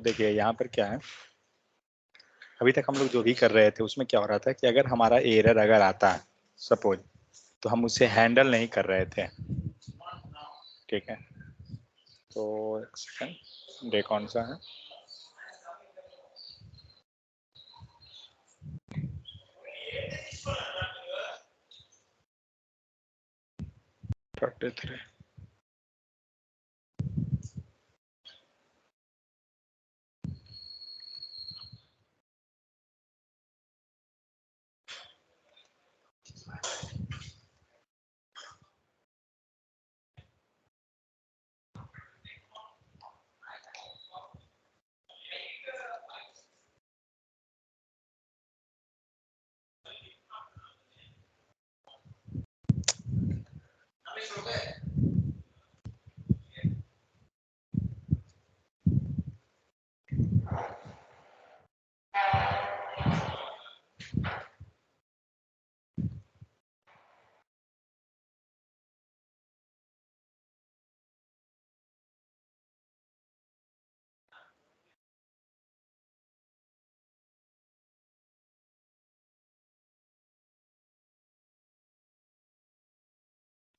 देखिए यहाँ पर क्या है, अभी तक हम लोग जो भी कर रहे थे उसमें क्या हो रहा था कि अगर हमारा एरर अगर आता है सपोज, तो हम उसे हैंडल नहीं कर रहे थे। ठीक है, तो एक सेकंड, डे कौन सा है? थ्री।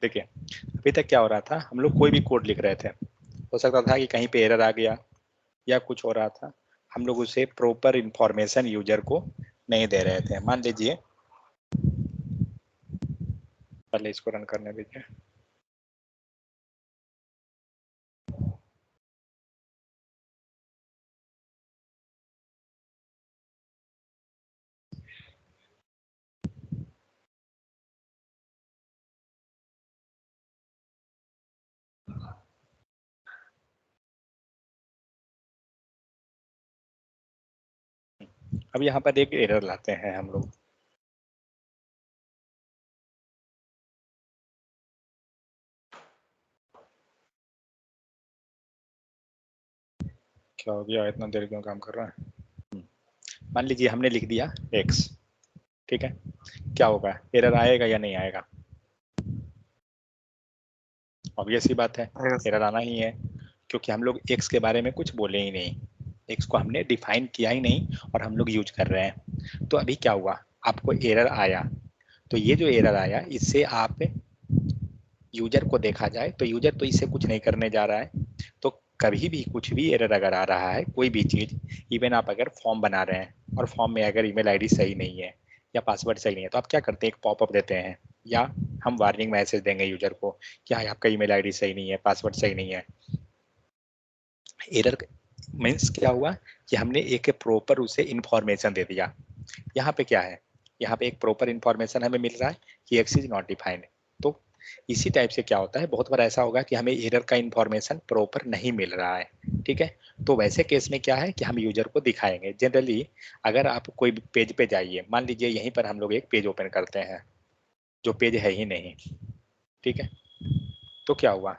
देखिए अभी तक क्या हो रहा था, हम लोग कोई भी कोड लिख रहे थे, हो सकता था कि कहीं पे एरर आ गया या कुछ हो रहा था, हम लोग उसे प्रॉपर इंफॉर्मेशन यूजर को नहीं दे रहे थे। मान लीजिए, पहले इसको रन करने दीजिए। अब यहाँ पर एक एरर लाते हैं हम लोग। क्या हो गया, इतना देर क्यों काम कर रहा है? मान लीजिए हमने लिख दिया x, ठीक है, क्या होगा, एरर आएगा या नहीं आएगा? ऑब्वियस ही बात है, एरर आना ही है, क्योंकि हम लोग x के बारे में कुछ बोले ही नहीं, x को हमने डिफाइन किया ही नहीं और हम लोग यूज कर रहे हैं। तो अभी क्या हुआ, आपको एरर आया, तो ये जो एरर आया इससे आप यूजर को देखा जाए तो यूजर तो इससे कुछ नहीं करने जा रहा है। तो कभी भी कुछ भी एरर अगर आ रहा है, कोई भी चीज, इवन आप अगर फॉर्म बना रहे हैं और फॉर्म में अगर ईमेल आईडी सही नहीं है या पासवर्ड सही नहीं है, तो आप क्या करते हैं, एक पॉपअप देते हैं या हम वार्निंग मैसेज देंगे यूजर को कि हाँ आपका ईमेल आईडी सही नहीं है, पासवर्ड सही नहीं है। एरर मीन्स क्या हुआ कि हमने एक प्रॉपर उसे इंफॉर्मेशन दे दिया। यहाँ पे क्या है, यहाँ पे एक प्रॉपर इंफॉर्मेशन हमें मिल रहा है कि एक्स इज नॉट डिफाइंड। तो इसी टाइप से क्या होता है, बहुत बार ऐसा होगा कि हमें एरर का इंफॉर्मेशन प्रॉपर नहीं मिल रहा है। ठीक है, तो वैसे केस में क्या है कि हम यूजर को दिखाएंगे। जनरली अगर आप कोई पेज पे जाइए, मान लीजिए यहीं पर हम लोग एक पेज ओपन करते हैं जो पेज है ही नहीं, ठीक है, तो क्या हुआ,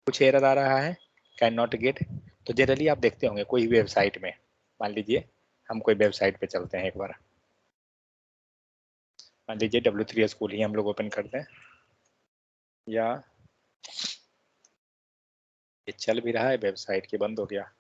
कुछ एरर आ रहा है, कैन नॉट गेट। तो जनरली आप देखते होंगे कोई वेबसाइट में, मान लीजिए हम कोई वेबसाइट पे चलते हैं एक बार, मान लीजिए W3 स्कूल ही हम लोग ओपन करते हैं, या ये चल भी रहा है वेबसाइट की बंद हो गया।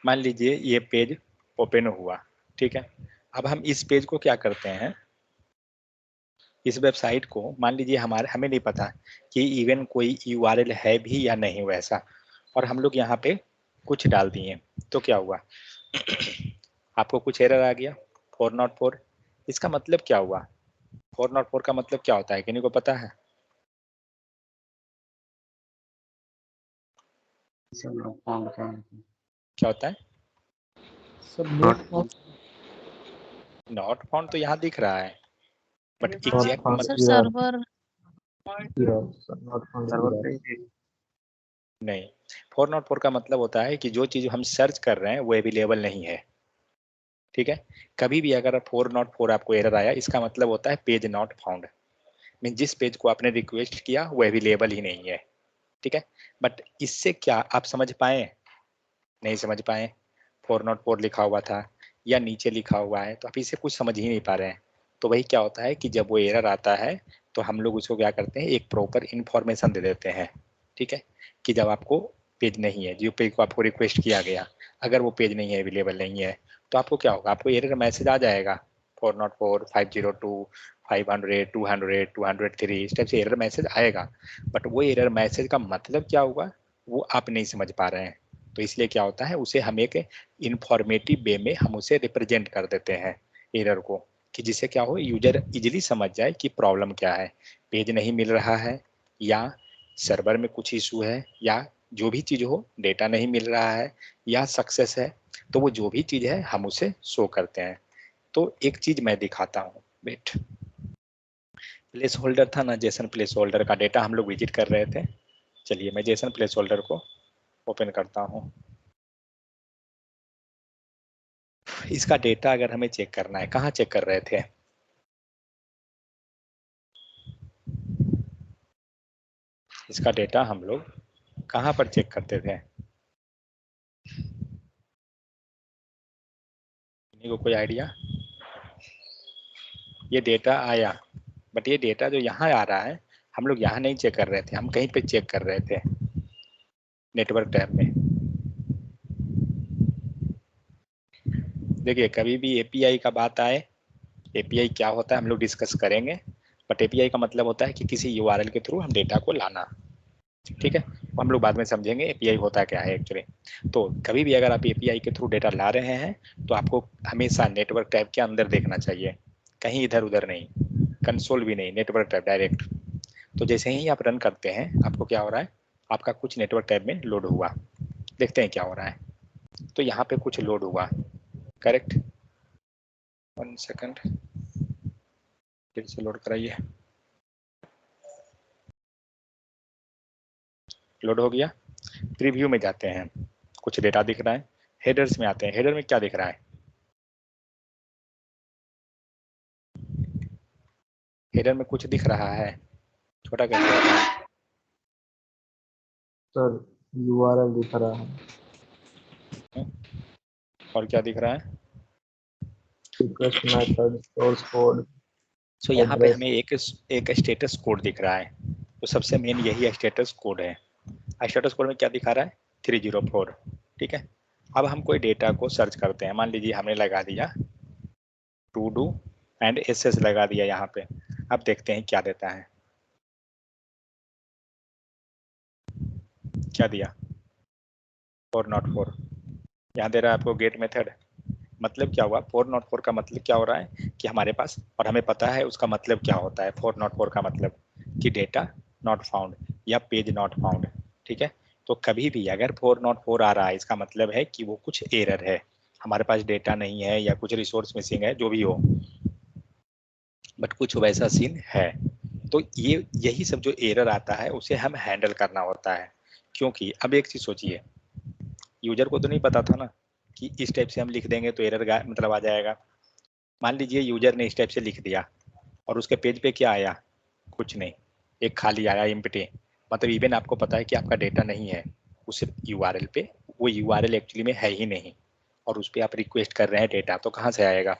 मान लीजिए ये पेज ओपन हुआ, ठीक है, अब हम इस पेज को क्या करते हैं, इस वेबसाइट को, मान लीजिए हमारे हमें नहीं पता कि इवन कोई URL है भी या नहीं वैसा, और हम लोग यहाँ पे कुछ डाल दिए, तो क्या हुआ आपको कुछ एरर आ गया 404। इसका मतलब क्या हुआ, 404 का मतलब क्या होता है, किन्हीं को पता है? क्या होता है? नॉट फाउंड तो यहाँ दिख रहा है, बट एग्जैक्ट मतलब सर्वर नहीं। 404 का मतलब होता है कि जो चीज हम सर्च कर रहे हैं वो अवेलेबल नहीं है। ठीक है, कभी भी अगर 404 आपको एरर आया, इसका मतलब होता है पेज नॉट फाउंड। मीन जिस पेज को आपने रिक्वेस्ट किया वो अवेलेबल ही नहीं है, ठीक है। बट इससे क्या आप समझ पाए? नहीं समझ पाए। 404 लिखा हुआ था या नीचे लिखा हुआ है, तो आप इसे कुछ समझ ही नहीं पा रहे हैं। तो वही क्या होता है कि जब वो एरर आता है तो हम लोग उसको क्या करते हैं, एक प्रॉपर इंफॉर्मेशन दे देते हैं, ठीक है, कि जब आपको पेज नहीं है, जो पेज को आपको रिक्वेस्ट किया गया, अगर वो पेज नहीं है, अवेलेबल नहीं है, तो आपको क्या होगा, आपको एरर मैसेज आ जाएगा 404, 502, 500, 200, 203, इस टाइप से एरर मैसेज आएगा। बट वो एरर मैसेज का मतलब क्या होगा वो आप नहीं समझ पा रहे हैं। तो इसलिए क्या होता है, उसे हम एक इंफॉर्मेटिव वे में हम उसे रिप्रेजेंट कर देते हैं एरर को, कि जिससे क्या हो, यूजर इजीली समझ जाए कि प्रॉब्लम क्या है, पेज नहीं मिल रहा है, या सर्वर में कुछ इशू है, या जो भी चीज हो, डेटा नहीं मिल रहा है, या सक्सेस है। तो वो जो भी चीज है हम उसे शो करते हैं। तो एक चीज मैं दिखाता हूँ, वेट। प्लेस होल्डर था ना, जेसन प्लेस होल्डर का डेटा हम लोग विजिट कर रहे थे। चलिए मैं जेसन प्लेस होल्डर को ओपन करता हूँ। इसका डेटा अगर हमें चेक करना है, कहाँ चेक कर रहे थे? इसका डेटा हम लोग कहाँ पर चेक करते थे? किसी को कोई आइडिया? ये डेटा आया, बट ये डेटा जो यहाँ आ रहा है, हम लोग यहाँ नहीं चेक कर रहे थे, हम कहीं पे चेक कर रहे थे, नेटवर्क टैब में। देखिए कभी भी एपीआई का बात आए, एपीआई क्या होता है हम लोग डिस्कस करेंगे, बट एपीआई का मतलब होता है कि किसी यूआरएल के थ्रू हम डेटा को लाना, ठीक है। हम लोग बाद में समझेंगे एपीआई होता क्या है एक्चुअली। तो कभी भी अगर आप एपीआई के थ्रू डेटा ला रहे हैं तो आपको हमेशा नेटवर्क टैब के अंदर देखना चाहिए, कहीं इधर उधर नहीं, कंसोल भी नहीं, नेटवर्क टैब डायरेक्ट। तो जैसे ही आप रन करते हैं आपको क्या हो रहा है, आपका कुछ नेटवर्क टैब में लोड हुआ, देखते हैं क्या हो रहा है। तो यहाँ पे कुछ लोड हुआ, करेक्ट। 1 सेकंड, फिर से लोड कराइए। लोड हो गया। प्रीव्यू में जाते हैं, कुछ डेटा दिख रहा है। हेडर्स में आते हैं, हेडर में क्या दिख रहा है? हेडर में कुछ दिख रहा है, छोटा कैसे होगा? सर यूआरएल दिख रहा है। और क्या दिख रहा है? रिक्वेस्ट मेथड, सोर्स कोड, सो यहाँ पे एड्रेस। हमें एक स्टेटस कोड दिख रहा है। तो सबसे मेन यही स्टेटस कोड है। स्टेटस कोड में क्या दिखा रहा है? 304, ठीक है। अब हम कोई डेटा को सर्च करते हैं, मान लीजिए हमने लगा दिया टू डू एंड एस लगा दिया यहाँ पे। अब देखते हैं क्या देता है। क्या दिया? 404। यहाँ दे रहा है आपको गेट मेथड। मतलब क्या हुआ, 404 का मतलब क्या हो रहा है कि हमारे पास, और हमें पता है उसका मतलब क्या होता है। 404 का मतलब कि डेटा नॉट फाउंड या पेज नॉट फाउंड, ठीक है। तो कभी भी अगर 404 आ रहा है, इसका मतलब है कि वो कुछ एरर है, हमारे पास डेटा नहीं है या कुछ रिसोर्स मिसिंग है, जो भी हो, बट कुछ वैसा सीन है। तो ये यही सब जो एरर आता है उसे हम हैंडल करना होता है। क्योंकि अब एक चीज सोचिए, यूजर को तो नहीं पता था ना कि इस टाइप से हम लिख देंगे तो एरर मतलब आ जाएगा। मान लीजिए यूजर ने इस टाइप से लिख दिया और उसके पेज पे क्या आया, कुछ नहीं, एक खाली आया एम्प्टी। मतलब इवन आपको पता है कि आपका डेटा नहीं है उस यूआरएल पे, वो यूआरएल एक्चुअली में है ही नहीं, और उस पर आप रिक्वेस्ट कर रहे हैं डेटा, तो कहाँ से आएगा?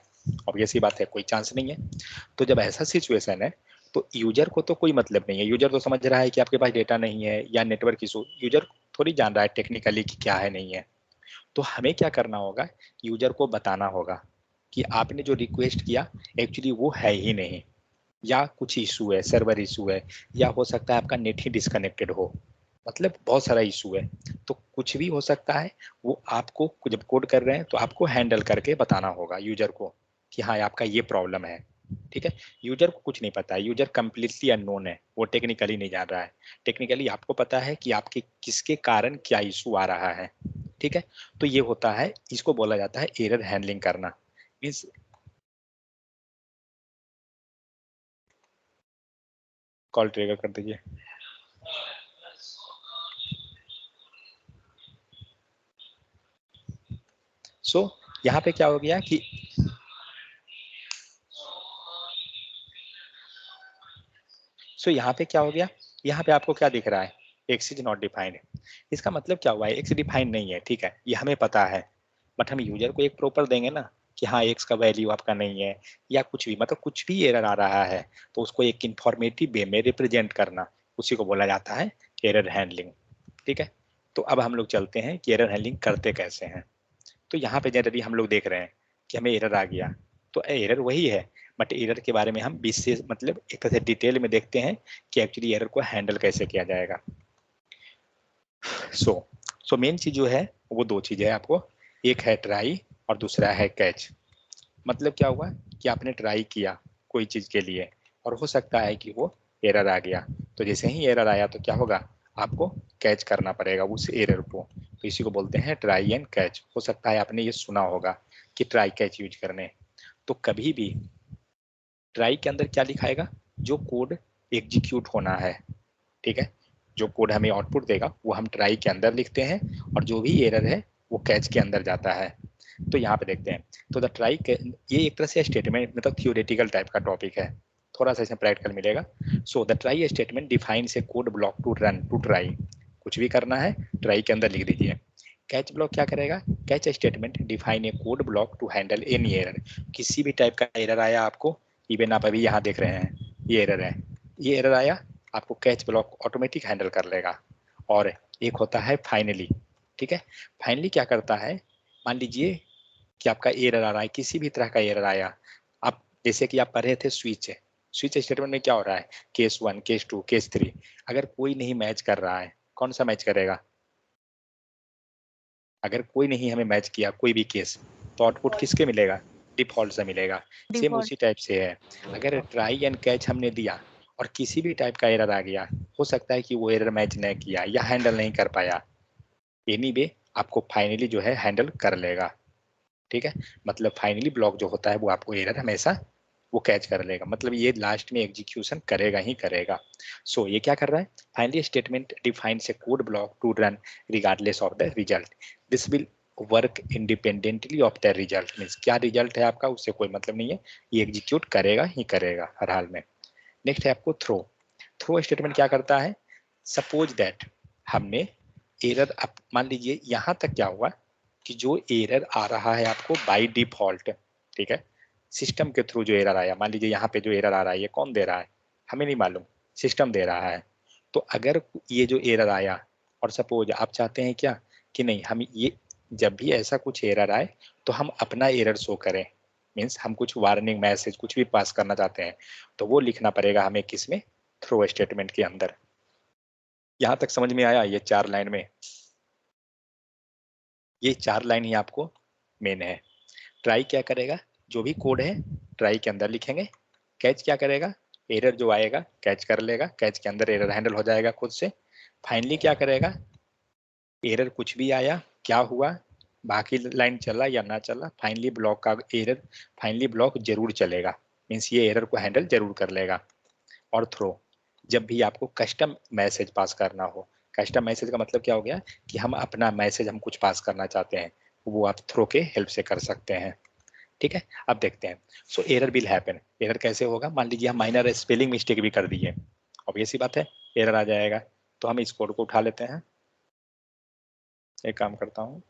ऑब्वियस सी बात है, कोई चांस नहीं है। तो जब ऐसा सिचुएशन है तो यूजर को तो कोई मतलब नहीं है, यूजर तो समझ रहा है कि आपके पास डेटा नहीं है या नेटवर्क इशू, यूजर थोड़ी जान रहा है टेक्निकली कि क्या है नहीं है। तो हमें क्या करना होगा, यूजर को बताना होगा कि आपने जो रिक्वेस्ट किया एक्चुअली वो है ही नहीं, या कुछ इशू है, सर्वर इशू है, या हो सकता है आपका नेट ही डिस्कनेक्टेड हो, मतलब बहुत सारा इशू है। तो कुछ भी हो सकता है, वो आपको जब कोड कर रहे हैं तो आपको हैंडल करके बताना होगा यूजर को कि हाँ आपका ये प्रॉब्लम है, ठीक है। यूजर को कुछ नहीं पता है, यूजर कंप्लीटली अननोन है, वो टेक्निकली नहीं जान रहा है। टेक्निकली आपको पता है कि आपके किसके कारण क्या इशू आ रहा है, ठीक है। तो ये होता है, इसको बोला जाता है एरर हैंडलिंग करना। मीन्स कॉल ट्रिगर कर दीजिए। सो यहाँ पे क्या हो गया कि सो यहाँ पे क्या हो गया, यहाँ पे आपको क्या दिख रहा है, एक्स इज नॉट डिफाइंड। इसका मतलब क्या हुआ है, एक्स डिफाइंड नहीं है, ठीक है, ये हमें पता है, बट हम यूजर को एक प्रॉपर देंगे ना कि हाँ एक्स का वैल्यू आपका नहीं है, या कुछ भी मतलब कुछ भी एरर आ रहा है तो उसको एक इंफॉर्मेटिव वे में रिप्रेजेंट करना, उसी को बोला जाता है एरर हैंडलिंग। ठीक है, तो अब हम लोग चलते हैं कि एरर हैंडलिंग करते कैसे हैं। तो यहाँ पे जनरली हम लोग देख रहे हैं कि हमें एरर आ गया, तो एरर वही है, बट एरर के बारे में हम विशेष मतलब एक तरह से डिटेल में देखते हैं कि एक्चुअली एरर को हैंडल कैसे किया जाएगा। सो मेन चीज जो है वो दो चीज है आपको, एक है ट्राई और दूसरा है कैच। मतलब क्या हुआ कि आपने ट्राई किया कोई चीज के लिए और हो सकता है कि वो एरर आ गया, तो जैसे ही एरर आया तो क्या होगा, आपको कैच करना पड़ेगा उस एरर को, तो इसी को बोलते हैं ट्राई एंड कैच। हो सकता है आपने ये सुना होगा कि ट्राई कैच यूज करने, तो कभी भी ट्राई के अंदर क्या लिखाएगा, जो कोड एग्जीक्यूट होना है, ठीक है, जो कोड हमें आउटपुट देगा वो हम ट्राई के अंदर लिखते हैं, और जो भी एरर है वो कैच के अंदर जाता है। तो यहाँ पे देखते हैं, तो द ट्राई, ये एक तरह से स्टेटमेंट मतलब थियोरेटिकल टाइप का टॉपिक है, थोड़ा सा इसमें प्रैक्टिकल मिलेगा। So the try statement defines a code block to run to try, कुछ भी करना है ट्राई के अंदर लिख दीजिए। कैच ब्लॉक क्या करेगा, catch statement define a code block to handle any error, किसी भी टाइप का एरर आया आपको, इवन आप अभी यहाँ देख रहे हैं ये एरर है, ये एरर आया, आपको कैच ब्लॉक ऑटोमेटिक हैंडल कर लेगा। और एक होता है फाइनली, ठीक है, फाइनली क्या करता है, मान लीजिए कि आपका एरर आ रहा है, किसी भी तरह का एरर आया, आप जैसे कि आप पढ़ रहे थे स्विच, स्विच स्टेटमेंट में क्या हो रहा है, केस 1 केस 2 केस 3, अगर कोई नहीं मैच कर रहा है, कौन सा मैच करेगा, अगर कोई नहीं हमें मैच किया कोई भी केस, तो आउटपुट किसके मिलेगा, डिफॉल्ट से मिलेगा। Same default. उसी टाइप से है, अगर ट्राई एंड कैच हमने दिया और किसी भी टाइप का एरर आ गया, हो सकता है कि वो एरर मैच नहीं किया या हैंडल नहीं कर पाया, एनी वे आपको फाइनली जो है हैंडल कर लेगा। ठीक है, मतलब फाइनली ब्लॉक जो होता है वो आपको एरर हमेशा वो कैच कर लेगा, मतलब ये लास्ट में एग्जीक्यूशन करेगा ही करेगा। सो ये क्या कर रहा है, finally statement defines a code block to run regardless of the result, this will work independently of the result, means क्या रिजल्ट है आपका उससे कोई मतलब नहीं है, ये एग्जीक्यूट करेगा ही करेगा हर हाल में। नेक्स्ट है आपको थ्रो, थ्रो स्टेटमेंट क्या करता है, सपोज दैट हमने एरर, मान लीजिए यहाँ तक क्या हुआ कि जो एरर आ रहा है आपको बाय डिफॉल्ट, ठीक है, सिस्टम के थ्रू जो एरर आया, मान लीजिए यहाँ पे जो एरर आ रहा है ये कौन दे रहा है, हमें नहीं मालूम, सिस्टम दे रहा है। तो अगर ये जो एरर आया और सपोज आप चाहते हैं क्या कि नहीं हम ये जब भी ऐसा कुछ एरर आए तो हम अपना एरर शो करें, मीन्स हम कुछ वार्निंग मैसेज कुछ भी पास करना चाहते हैं, तो वो लिखना पड़ेगा हमें किसमें, थ्रो स्टेटमेंट के अंदर। यहाँ तक समझ में आया, ये 4 लाइन में, ये 4 लाइन ही आपको मेन है। ट्राई क्या करेगा, जो भी कोड है ट्राई के अंदर लिखेंगे, कैच क्या करेगा, एरर जो आएगा कैच कर लेगा, कैच के अंदर एरर हैंडल हो जाएगा खुद से। फाइनली क्या करेगा, एरर कुछ भी आया क्या हुआ, बाकी लाइन चला या ना चला, फाइनली ब्लॉक का एरर, फाइनली ब्लॉक जरूर चलेगा, मीन्स ये एरर को हैंडल जरूर कर लेगा। और थ्रो, जब भी आपको कस्टम मैसेज पास करना हो, कस्टम मैसेज का मतलब क्या हो गया कि हम अपना मैसेज हम कुछ पास करना चाहते हैं, वो आप थ्रो के हेल्प से कर सकते हैं। ठीक है, अब देखते हैं। So error will happen, error कैसे होगा, मान लीजिए हम माइनर स्पेलिंग मिस्टेक भी कर दिए, ऑब्वियस सी बात है एरर आ जाएगा, तो हम इस कोड को उठा लेते हैं, एक काम करता हूँ,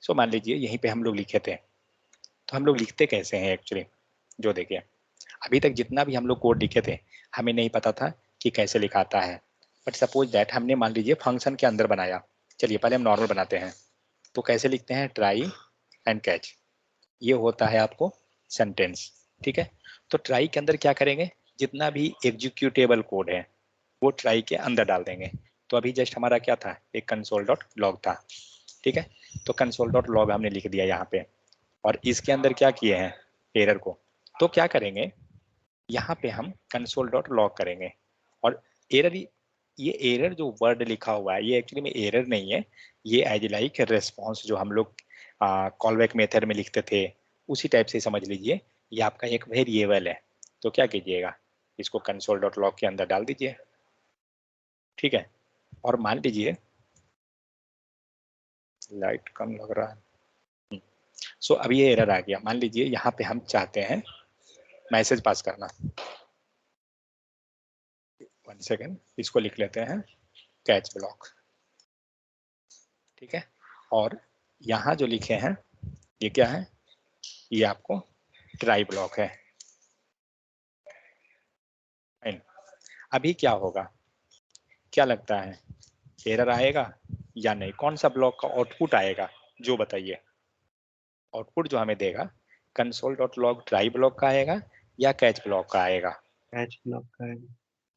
सो मान लीजिए यहीं पे हम लोग लिखे थे, तो हम लोग लिखते कैसे हैं एक्चुअली, जो देखिए अभी तक जितना भी हम लोग कोड लिखे थे हमें नहीं पता था कि कैसे लिखाता है, बट सपोज दैट हमने मान लीजिए फंक्शन के अंदर बनाया, चलिए पहले हम नॉर्मल बनाते हैं, तो कैसे लिखते हैं, ट्राई एंड कैच, ये होता है आपको सेंटेंस। ठीक है, तो ट्राई के अंदर क्या करेंगे, जितना भी एग्जीक्यूटेबल कोड है वो ट्राई के अंदर डाल देंगे। तो अभी जस्ट हमारा क्या था, एक कंसोल डॉट लॉग था, ठीक है, तो कंसोल डॉट लॉग हमने लिख दिया यहाँ पे, और इसके अंदर क्या किए हैं, एरर को, तो क्या करेंगे, यहाँ पे हम कंसोल डॉट लॉग करेंगे, और एरर, ये एरर जो वर्ड लिखा हुआ है ये एक्चुअली में एरर नहीं है, ये एज लाइक रेस्पॉन्स जो हम लोग कॉल बैक मेथड में लिखते थे उसी टाइप से समझ लीजिए, ये आपका एक वेरिएबल है। तो क्या कीजिएगा, इसको कंसोल डॉट लॉग के अंदर डाल दीजिए, ठीक है, और मान लीजिए लाइट कम लग रहा है, सो अब ये एरर आ गया। मान लीजिए यहाँ पे हम चाहते हैं मैसेज पास करना। 1 सेकेंड, इसको लिख लेते हैं कैच ब्लॉक, ठीक है। और यहाँ जो लिखे हैं ये क्या है, ये आपको ट्राई ब्लॉक है। अभी क्या होगा, क्या लगता है, एरर आएगा या नहीं? कौन सा ब्लॉक का आउटपुट आएगा जो बताइए। आउटपुट जो हमें देगा console.log ट्राई ब्लॉक का आएगा या कैच ब्लॉक का आएगा? कैच ब्लॉक का है।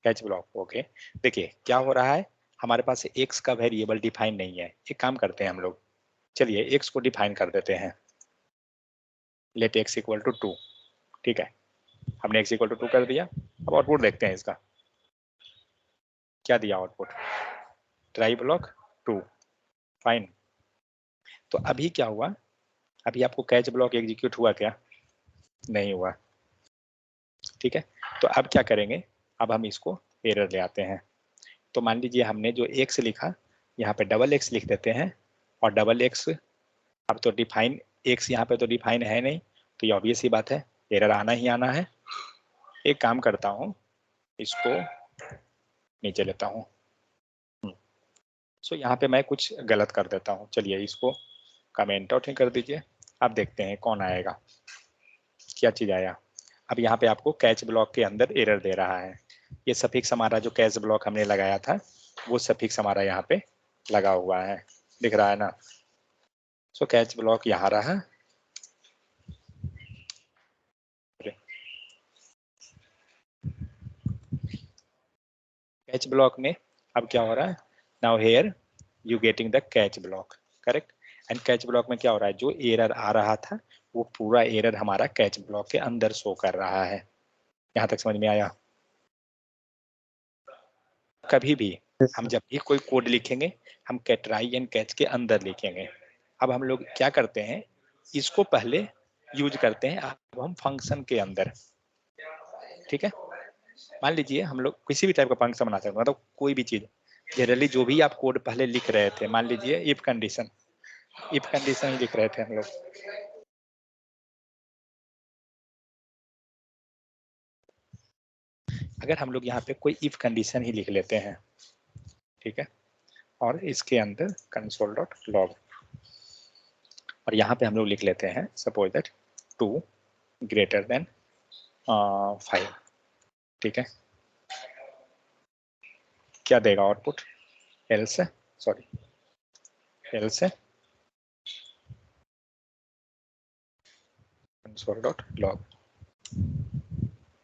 Catch block, okay. देखिए क्या हो रहा है, हमारे पास x का वेरिएबल डिफाइन नहीं है। एक काम करते हैं हम लोग, चलिए x को डिफाइन कर देते हैं। लेट x इक्वल टू 2, ठीक है। हमने x इक्वल टू 2 कर दिया। अब आउटपुट देखते हैं इसका क्या दिया आउटपुट, ट्राई ब्लॉक 2, फाइन। तो अभी क्या हुआ, अभी आपको कैच ब्लॉक एग्जीक्यूट हुआ क्या? नहीं हुआ, ठीक है। तो अब क्या करेंगे, अब हम इसको एरर ले आते हैं। तो मान लीजिए हमने जो x लिखा, यहाँ पे डबल x लिख देते हैं। और डबल x अब तो डिफाइन, x यहाँ पे तो डिफाइन है नहीं, तो ये ऑब्वियस ही बात है एरर आना ही आना है। एक काम करता हूँ, इसको नीचे लेता हूँ। सो यहाँ पे मैं कुछ गलत कर देता हूँ। चलिए इसको कमेंट आउट ही कर दीजिए। अब देखते हैं कौन आएगा, क्या चीज़ आया। अब यहाँ पे आपको कैच ब्लॉक के अंदर एरर दे रहा है। ये सफिक्स हमारा जो कैच ब्लॉक हमने लगाया था, वो सफिक्स हमारा यहाँ पे लगा हुआ है, दिख रहा है ना। सो कैच ब्लॉक यहाँ रहा। कैच ब्लॉक में अब क्या हो रहा है, now here you getting the catch block, correct. And catch block में क्या हो रहा है, जो एरर आ रहा था वो पूरा एरर हमारा कैच ब्लॉक के अंदर शो कर रहा है। यहाँ तक समझ में आया? कभी भी हम जब भी कोई कोड लिखेंगे, हम कैटराई एंड कैच के अंदर लिखेंगे। अब हम लोग क्या करते हैं, इसको पहले यूज करते हैं, अब हम फंक्शन के अंदर, ठीक है। मान लीजिए हम लोग किसी भी टाइप का फंक्शन बना सकते हैं, मतलब कोई भी चीज। जनरली जो भी आप कोड पहले लिख रहे थे, मान लीजिए इफ कंडीशन ही लिख रहे थे हम लोग। अगर हम लोग यहाँ पे कोई इफ कंडीशन ही लिख लेते हैं, ठीक है, और इसके अंदर console.log, और यहाँ पे हम लोग लिख लेते हैं सपोज दैट 2 ग्रेटर देन 5, ठीक है। क्या देगा आउटपुट, एल्स console.log।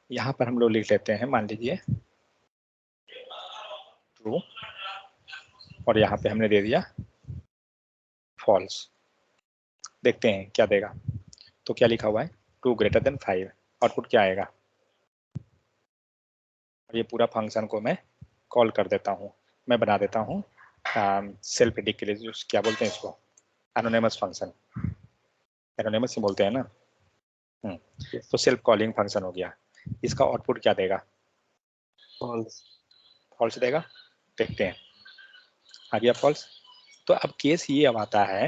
यहाँ पर हम लोग लिख लेते हैं, मान लीजिए ट्रू, और यहाँ पे हमने दे दिया फॉल्स। देखते हैं क्या देगा। तो क्या लिखा हुआ है, 2 ग्रेटर देन 5, आउटपुट क्या आएगा। और ये पूरा फंक्शन को मैं कॉल कर देता हूँ, मैं बना देता हूँ सेल्फ एडिक के लिए, क्या बोलते हैं इसको, एनोनिमस फंक्शन, एनोनिमस ही बोलते हैं ना। तो सेल्फ कॉलिंग फंक्शन हो गया। इसका आउटपुट क्या देगा, फॉल्स देगा। देखते हैं, आ गया फॉल्स। तो अब केस ये अब आता है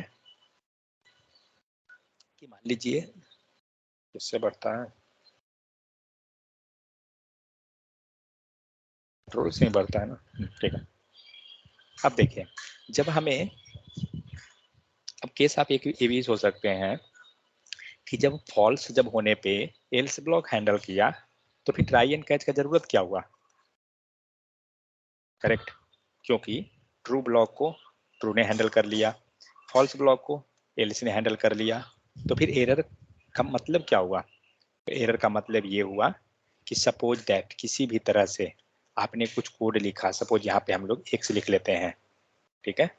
कि मान लीजिए इससे बढ़ता है, कंट्रोल से ही बढ़ता है ना, ठीक है। अब देखिए, जब हमें, अब केस आप एक ये भी सोच सकते हैं कि जब फॉल्स जब होने पे एल्स ब्लॉक हैंडल किया, तो फिर ट्राई एंड कैच का जरूरत क्या हुआ, करेक्ट। क्योंकि ट्रू ब्लॉक को ट्रू ने हैंडल कर लिया, फॉल्स ब्लॉक को एल्स ने हैंडल कर लिया। तो फिर एरर का मतलब क्या हुआ, एरर का मतलब ये हुआ कि सपोज दैट किसी भी तरह से आपने कुछ कोड लिखा, सपोज यहाँ पे हम लोग x लिख लेते हैं, ठीक है।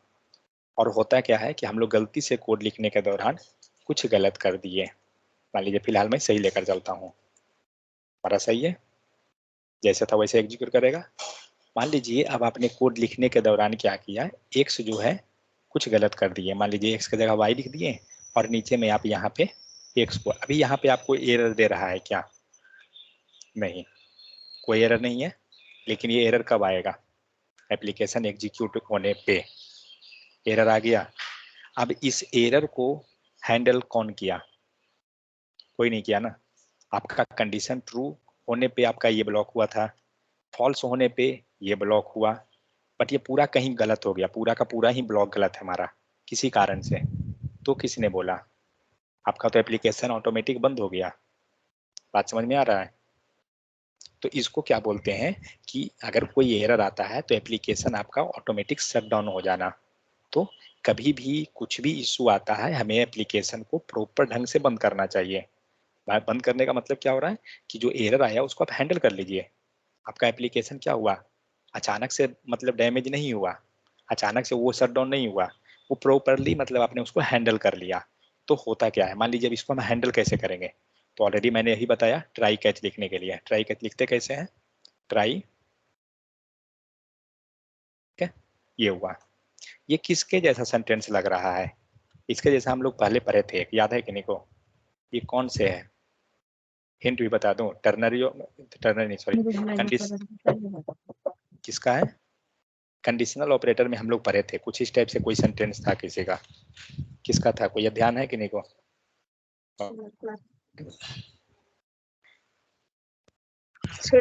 और होता क्या है कि हम लोग गलती से कोड लिखने के दौरान कुछ गलत कर दिए। मान लीजिए फिलहाल मैं सही लेकर चलता हूँ, हमारा सही है, जैसे था वैसे एग्जीक्यूट करेगा। मान लीजिए अब आपने कोड लिखने के दौरान क्या किया, x जो है कुछ गलत कर दिए, मान लीजिए x की जगह y लिख दिए, और नीचे में आप यहाँ पे x को, अभी यहाँ पे आपको एरर दे रहा है क्या, नहीं, कोई एरर नहीं है। लेकिन ये एरर कब आएगा, एप्लीकेशन एग्जीक्यूट होने पे एरर आ गया। अब इस एरर को हैंडल कौन किया? कोई नहीं किया ना। आपका कंडीशन ट्रू होने पे आपका ये ब्लॉक हुआ था, फॉल्स होने पे ये ब्लॉक हुआ, बट ये पूरा कहीं गलत हो गया, पूरा का पूरा ही ब्लॉक गलत है हमारा किसी कारण से। तो किसने बोला? आपका तो एप्लीकेशन ऑटोमेटिक बंद हो गया। बात समझ में आ रहा है? तो इसको क्या बोलते हैं कि अगर कोई एरर आता है तो एप्लीकेशन आपका ऑटोमेटिक शट डाउन हो जाना। तो कभी भी कुछ भी इशू आता है हमें एप्लीकेशन को प्रॉपर ढंग से बंद करना चाहिए। बंद करने का मतलब क्या हो रहा है कि जो एरर आया उसको आप हैंडल कर लीजिए। आपका एप्लीकेशन क्या हुआ, अचानक से मतलब डैमेज नहीं हुआ, अचानक से वो शट डाउन नहीं हुआ, वो प्रॉपरली मतलब आपने उसको हैंडल कर लिया। तो होता क्या है, मान लीजिए अब इसको हम हैंडल कैसे करेंगे? तो ऑलरेडी मैंने यही बताया ट्राई कैच लिखने के लिए। ट्राई कैच लिखते कैसे हैं? ट्राई, ठीक है, ये हुआ। ये किसके जैसा सेंटेंस लग रहा है? इसके जैसा हम लोग पहले पढ़े थे, याद है कि नहीं को? ये कौन से है? हिंट भी बता दूं, टर्नरी, टर्नरी नहीं सॉरी, किसका है? कंडीशनल ऑपरेटर में हम लोग पढ़े थे, कुछ इस टाइप से कोई सेंटेंस था किसी का। किसका था, कोई ध्यान है कि नहीं को?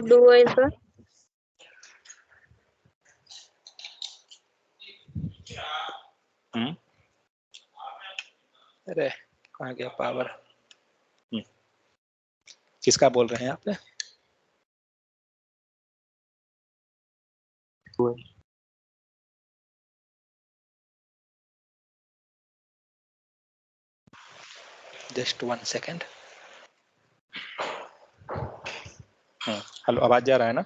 डू वाइल का। अरे कहाँ गया पावर? किसका बोल रहे हैं आप? Just 1 second. हेलो, आवाज जा रहा है ना?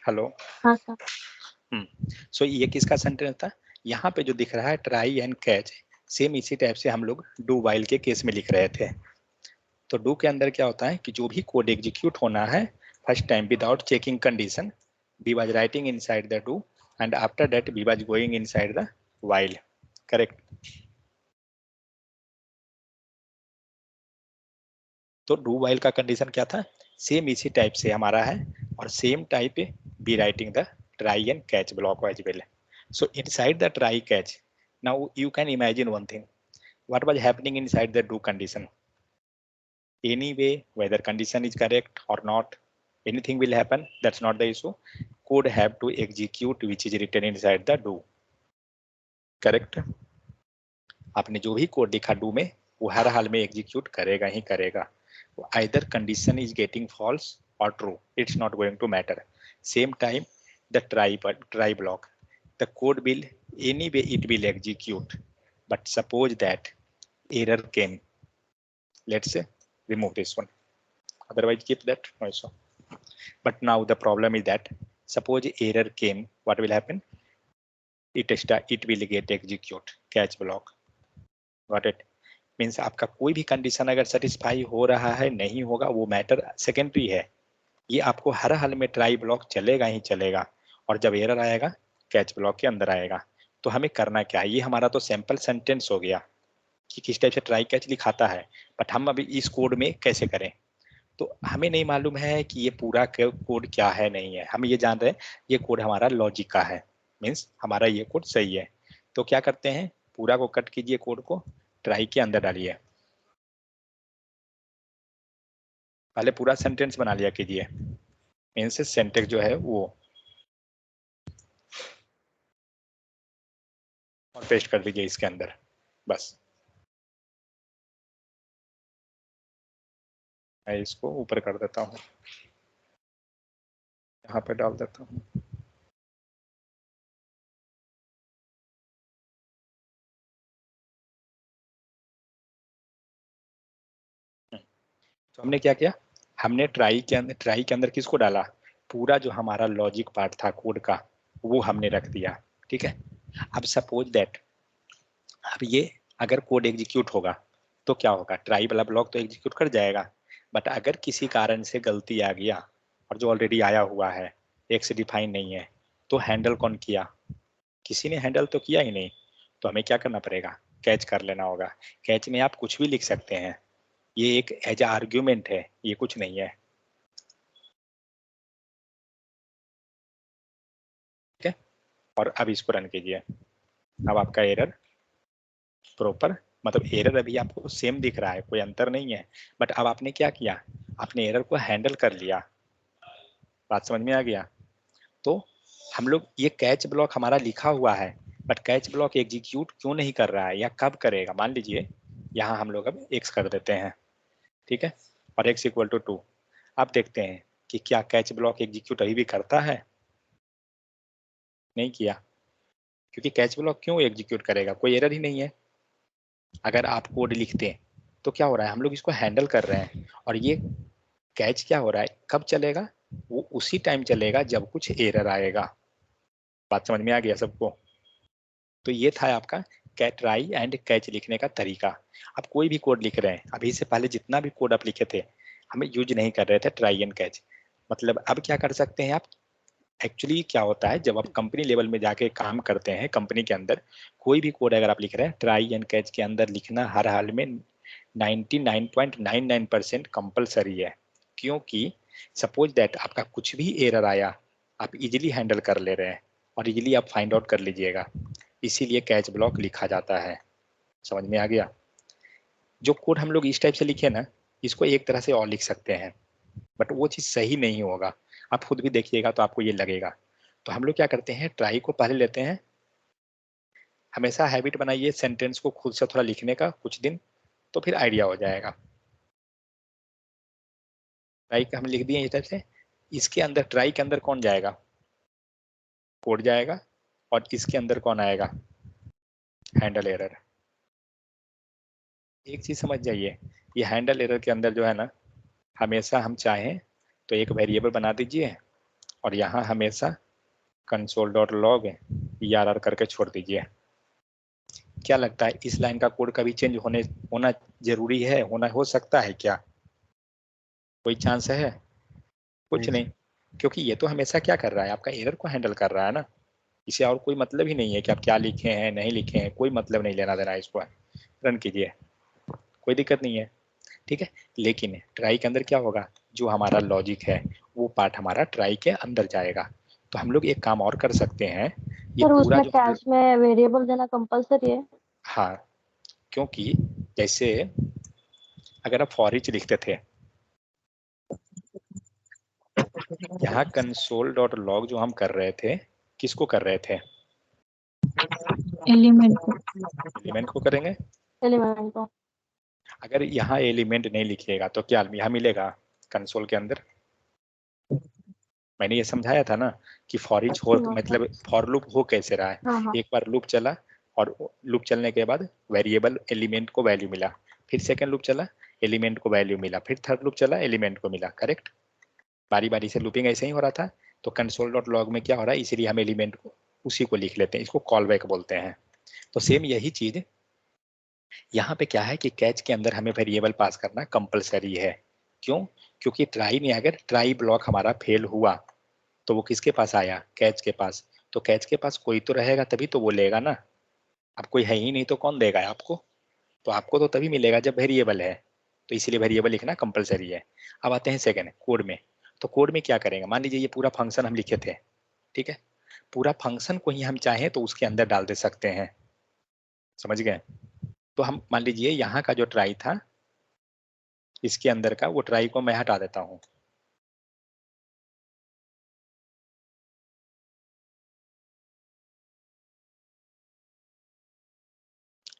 हेलो। हाँ सर। सो ये किसका सेंटेंस था? यहाँ पे जो दिख रहा है ट्राई एंड कैच, सेम इसी टाइप से हम लोग डू वाइल के केस में लिख रहे थे। तो डू के अंदर क्या होता है कि जो भी कोड एग्जीक्यूट होना है first time without checking condition, we was writing inside the do and after that we was going inside the while. Correct? तो डू वाइल का कंडीशन क्या था? सेम इसी टाइप से हमारा है, और same type we writing the try and catch block as well. So inside the try catch, now you can imagine one thing. What was happening inside the do condition? Anyway, whether condition is correct or not, anything will happen. That's not the issue. Code have to execute which is written inside the do. Correct? आपने जो भी code लिखा do में वो हर हाल में execute करेगा ही करेगा। Either condition is getting false or true, it's not going to matter. Same time the try block, the code will anyway it will execute, but suppose that error came, let's say remove this one, otherwise keep that also. But now the problem is that suppose error came, what will happen? It will get execute catch block. Got it? Means आपका कोई भी condition अगर satisfy हो रहा है नहीं होगा वो मैटर सेकेंडरी है। ये आपको हर हाल में ट्राई ब्लॉक चलेगा ही चलेगा, और जब एरर आएगा कैच ब्लॉक के अंदर आएगा। तो हमें करना क्या है? ये हमारा तो सैंपल सेंटेंस हो गया कि किस टाइप से ट्राई कैच लिखाता है, बट हम अभी इस कोड में कैसे करें? तो हमें नहीं मालूम है कि ये पूरा कोड क्या है, नहीं है। हम ये जान रहे हैं ये कोड हमारा लॉजिक का है, मीन्स हमारा ये कोड सही है। तो क्या करते हैं, पूरा को कट कीजिए, कोड को ट्राई के अंदर डालिए, पहले पूरा सेंटेंस बना लिया कीजिए, मीन्स सेंटेंस जो है वो, और पेस्ट कर दीजिए इसके अंदर बस। मैं इसको ऊपर कर देता हूँ, यहाँ पे डाल देता हूँ। तो हमने क्या किया, हमने ट्राई के अंदर किसको डाला? पूरा जो हमारा लॉजिक पार्ट था कोड का वो हमने रख दिया। ठीक है, अब सपोज दैट अब ये अगर कोड एग्जीक्यूट होगा तो क्या होगा? ट्राई वाला ब्लॉक तो एग्जीक्यूट कर जाएगा, बट अगर किसी कारण से गलती आ गया और जो ऑलरेडी आया हुआ है एक से डिफाइन नहीं है, तो हैंडल कौन किया? किसी ने हैंडल तो किया ही नहीं। तो हमें क्या करना पड़ेगा? कैच कर लेना होगा। कैच में आप कुछ भी लिख सकते हैं, ये एक एज आर्ग्यूमेंट है, ये कुछ नहीं है। ठीक है, और अब इसको रन कीजिए। अब आपका एरर प्रॉपर, मतलब एरर अभी आपको सेम दिख रहा है, कोई अंतर नहीं है, बट अब आपने क्या किया, आपने एरर को हैंडल कर लिया। बात समझ में आ गया? तो हम लोग ये कैच ब्लॉक हमारा लिखा हुआ है, बट कैच ब्लॉक एग्जीक्यूट क्यों नहीं कर रहा है या कब करेगा? मान लीजिए यहाँ हम लोग अब x कर देते हैं, ठीक है, और x इक्वल टू 2। अब देखते हैं कि क्या कैच ब्लॉक एग्जीक्यूट अभी भी करता है? नहीं किया, क्योंकि कैच ब्लॉक क्यों एग्जीक्यूट करेगा, कोई एरर ही नहीं है। अगर आप कोड लिखते हैं तो क्या हो रहा है, हम लोग इसको हैंडल कर रहे हैं, और ये कैच क्या हो रहा है, कब चलेगा? वो उसी टाइम चलेगा जब कुछ एरर आएगा। बात समझ में आ गया सबको? तो ये था आपका कैट ट्राई एंड कैच लिखने का तरीका। आप कोई भी कोड लिख रहे हैं, अभी से पहले जितना भी कोड आप लिखे थे हमें यूज नहीं कर रहे थे ट्राई एंड कैच, मतलब अब क्या कर सकते हैं आप? एक्चुअली क्या होता है, जब आप कंपनी लेवल में जाके काम करते हैं कंपनी के अंदर, कोई भी कोड अगर आप लिख रहे हैं, ट्राई एंड कैच के अंदर लिखना हर हाल में 99.99% कंपलसरी है। क्योंकि सपोज दैट आपका कुछ भी एरर आया, आप इजीली हैंडल कर ले रहे हैं और इजीली आप फाइंड आउट कर लीजिएगा, इसीलिए कैच ब्लॉक लिखा जाता है। समझ में आ गया? जो कोड हम लोग इस टाइप से लिखे ना, इसको एक तरह से और लिख सकते हैं, बट वो चीज़ सही नहीं होगा। आप खुद भी देखिएगा तो आपको ये लगेगा। तो हम लोग क्या करते हैं, ट्राई को पहले लेते हैं, हमेशा हैबिट बनाइए सेंटेंस को खुद से थोड़ा लिखने का कुछ दिन, तो फिर आइडिया हो जाएगा। ट्राई का हम लिख दिए इस टाइप से, इसके अंदर ट्राई के अंदर कौन जाएगा, कोड जाएगा, और इसके अंदर कौन आएगा, हैंडल एरर। एक चीज समझ जाइए, ये हैंडल एरर के अंदर जो है ना, हमेशा हम चाहें तो एक वेरिएबल बना दीजिए और यहाँ हमेशा console.log ERR करके छोड़ दीजिए। क्या लगता है इस लाइन का कोड कभी चेंज होना जरूरी है, हो सकता है क्या? कोई चांस है? कुछ नहीं, क्योंकि ये तो हमेशा क्या कर रहा है, आपका एरर को हैंडल कर रहा है ना। इसे और कोई मतलब ही नहीं है कि आप क्या लिखे हैं नहीं लिखे हैं, कोई मतलब नहीं लेना देना है इसको। रन कीजिए, कोई दिक्कत नहीं है, ठीक है। लेकिन ट्राई के अंदर क्या होगा, जो हमारा लॉजिक है वो पार्ट हमारा ट्राई के अंदर जाएगा। तो हम लोग एक काम और कर सकते हैं, ये सर पूरा उसमें जो कैच में वेरिएबल देना कंपलसरी है? हाँ, क्योंकि जैसे अगर आप फॉर ईच लिखते थे, यहाँ console.log जो हम कर रहे थे, किसको कर रहे थे, एलिमेंट को करेंगे। एलिमेंट को। अगर यहाँ एलिमेंट नहीं लिखिएगा तो क्या यहाँ मिलेगा कंसोल के अंदर? मैंने ये समझाया था ना कि फॉर ईच हो मतलब फॉर लूप हो कैसे रहा है। हाँ हाँ। एक बार लूप चला और लूप चलने के बाद वेरिएबल एलिमेंट को वैल्यू मिला, फिर सेकंड लूप चला एलिमेंट को वैल्यू मिला, फिर थर्ड लूप चला एलिमेंट को मिला, करेक्ट? बारी बारी से लूपिंग ऐसे ही हो रहा था। तो console.log में क्या हो रहा है, इसलिए हम एलिमेंट को उसी को लिख लेते हैं, इसको कॉल बैक बोलते हैं। तो सेम यही चीज यहाँ पे क्या है कि कैच के अंदर हमें वेरिएबल पास करना कंपलसरी है। क्यों? क्योंकि ट्राई में अगर ट्राई ब्लॉक हमारा फेल हुआ तो वो किसके पास आया, कैच के पास। तो कैच के पास कोई तो रहेगा तभी तो वो लेगा ना, अब कोई है ही नहीं तो कौन देगा आपको? तो आपको तो तभी मिलेगा जब वेरिएबल है, तो इसीलिए वेरिएबल लिखना कंपलसरी है। अब आते हैं सेकंड कोड में। तो कोड में क्या करेंगे, मान लीजिए ये पूरा फंक्शन हम लिखे थे, ठीक है, पूरा फंक्शन को ही हम चाहें तो उसके अंदर डाल दे सकते हैं, समझ गए? तो हम मान लीजिए यहाँ का जो ट्राई था, इसके अंदर का वो ट्राई को मैं हटा देता हूँ।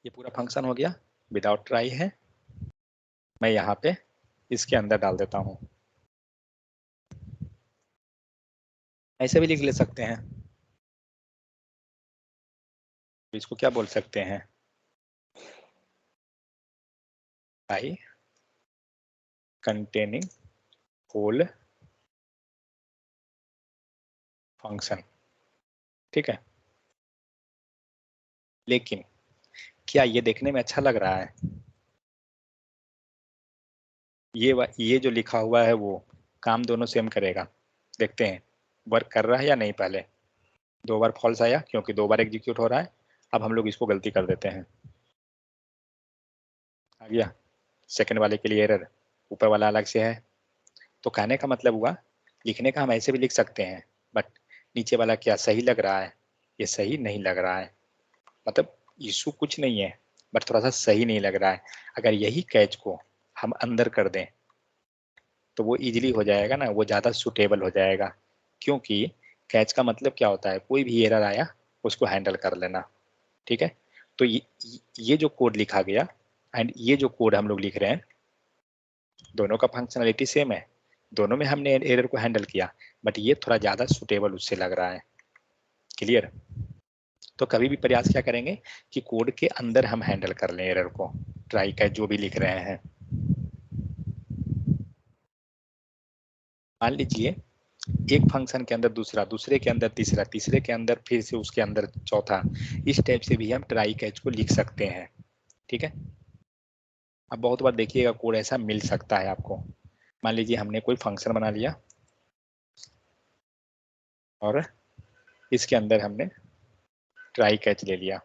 ये पूरा फंक्शन हो गया, विदाउट ट्राई है, मैं यहाँ पे इसके अंदर डाल देता हूँ। ऐसे भी लिख ले सकते हैं, इसको क्या बोल सकते हैं, ट्राई कंटेनिंग होल फंक्शन, ठीक है। लेकिन क्या ये देखने में अच्छा लग रहा है? ये जो लिखा हुआ है वो काम दोनों सेम करेगा, देखते हैं वर्क कर रहा है या नहीं। पहले 2 बार फॉल्स आया क्योंकि 2 बार एग्जीक्यूट हो रहा है। अब हम लोग इसको गलती कर देते हैं, आ गया सेकंड वाले के लिए एरर, ऊपर वाला अलग से है। तो कहने का मतलब हुआ, लिखने का हम ऐसे भी लिख सकते हैं, बट नीचे वाला क्या सही लग रहा है, ये सही नहीं लग रहा है। मतलब इशू कुछ नहीं है, बट थोड़ा सा सही नहीं लग रहा है। अगर यही कैच को हम अंदर कर दें तो वो इजीली हो जाएगा ना, वो ज़्यादा सुटेबल हो जाएगा। क्योंकि कैच का मतलब क्या होता है, कोई भी एरर आया उसको हैंडल कर लेना। ठीक है, तो ये जो कोड लिखा गया एंड ये जो कोड हम लोग लिख रहे हैं, दोनों का फंक्शनलिटी सेम है, दोनों में हमने एरर को हैंडल किया, बट ये थोड़ा ज़्यादा सुटेबल उससे लग रहा है। क्लियर? तो कभी भी प्रयास क्या करेंगे कि कोड के अंदर हम हैंडल कर लें एरर को, ट्राई कैच जो भी लिख रहे हैं। मान लीजिए एक फंक्शन के अंदर दूसरा, दूसरे के अंदर तीसरा, तीसरे के अंदर फिर से उसके अंदर चौथा, इस टाइप से भी हम ट्राई कैच को लिख सकते हैं। ठीक है, अब बहुत बार देखिएगा कोड ऐसा मिल सकता है आपको। मान लीजिए हमने कोई फंक्शन बना लिया और इसके अंदर हमने ट्राई कैच ले लिया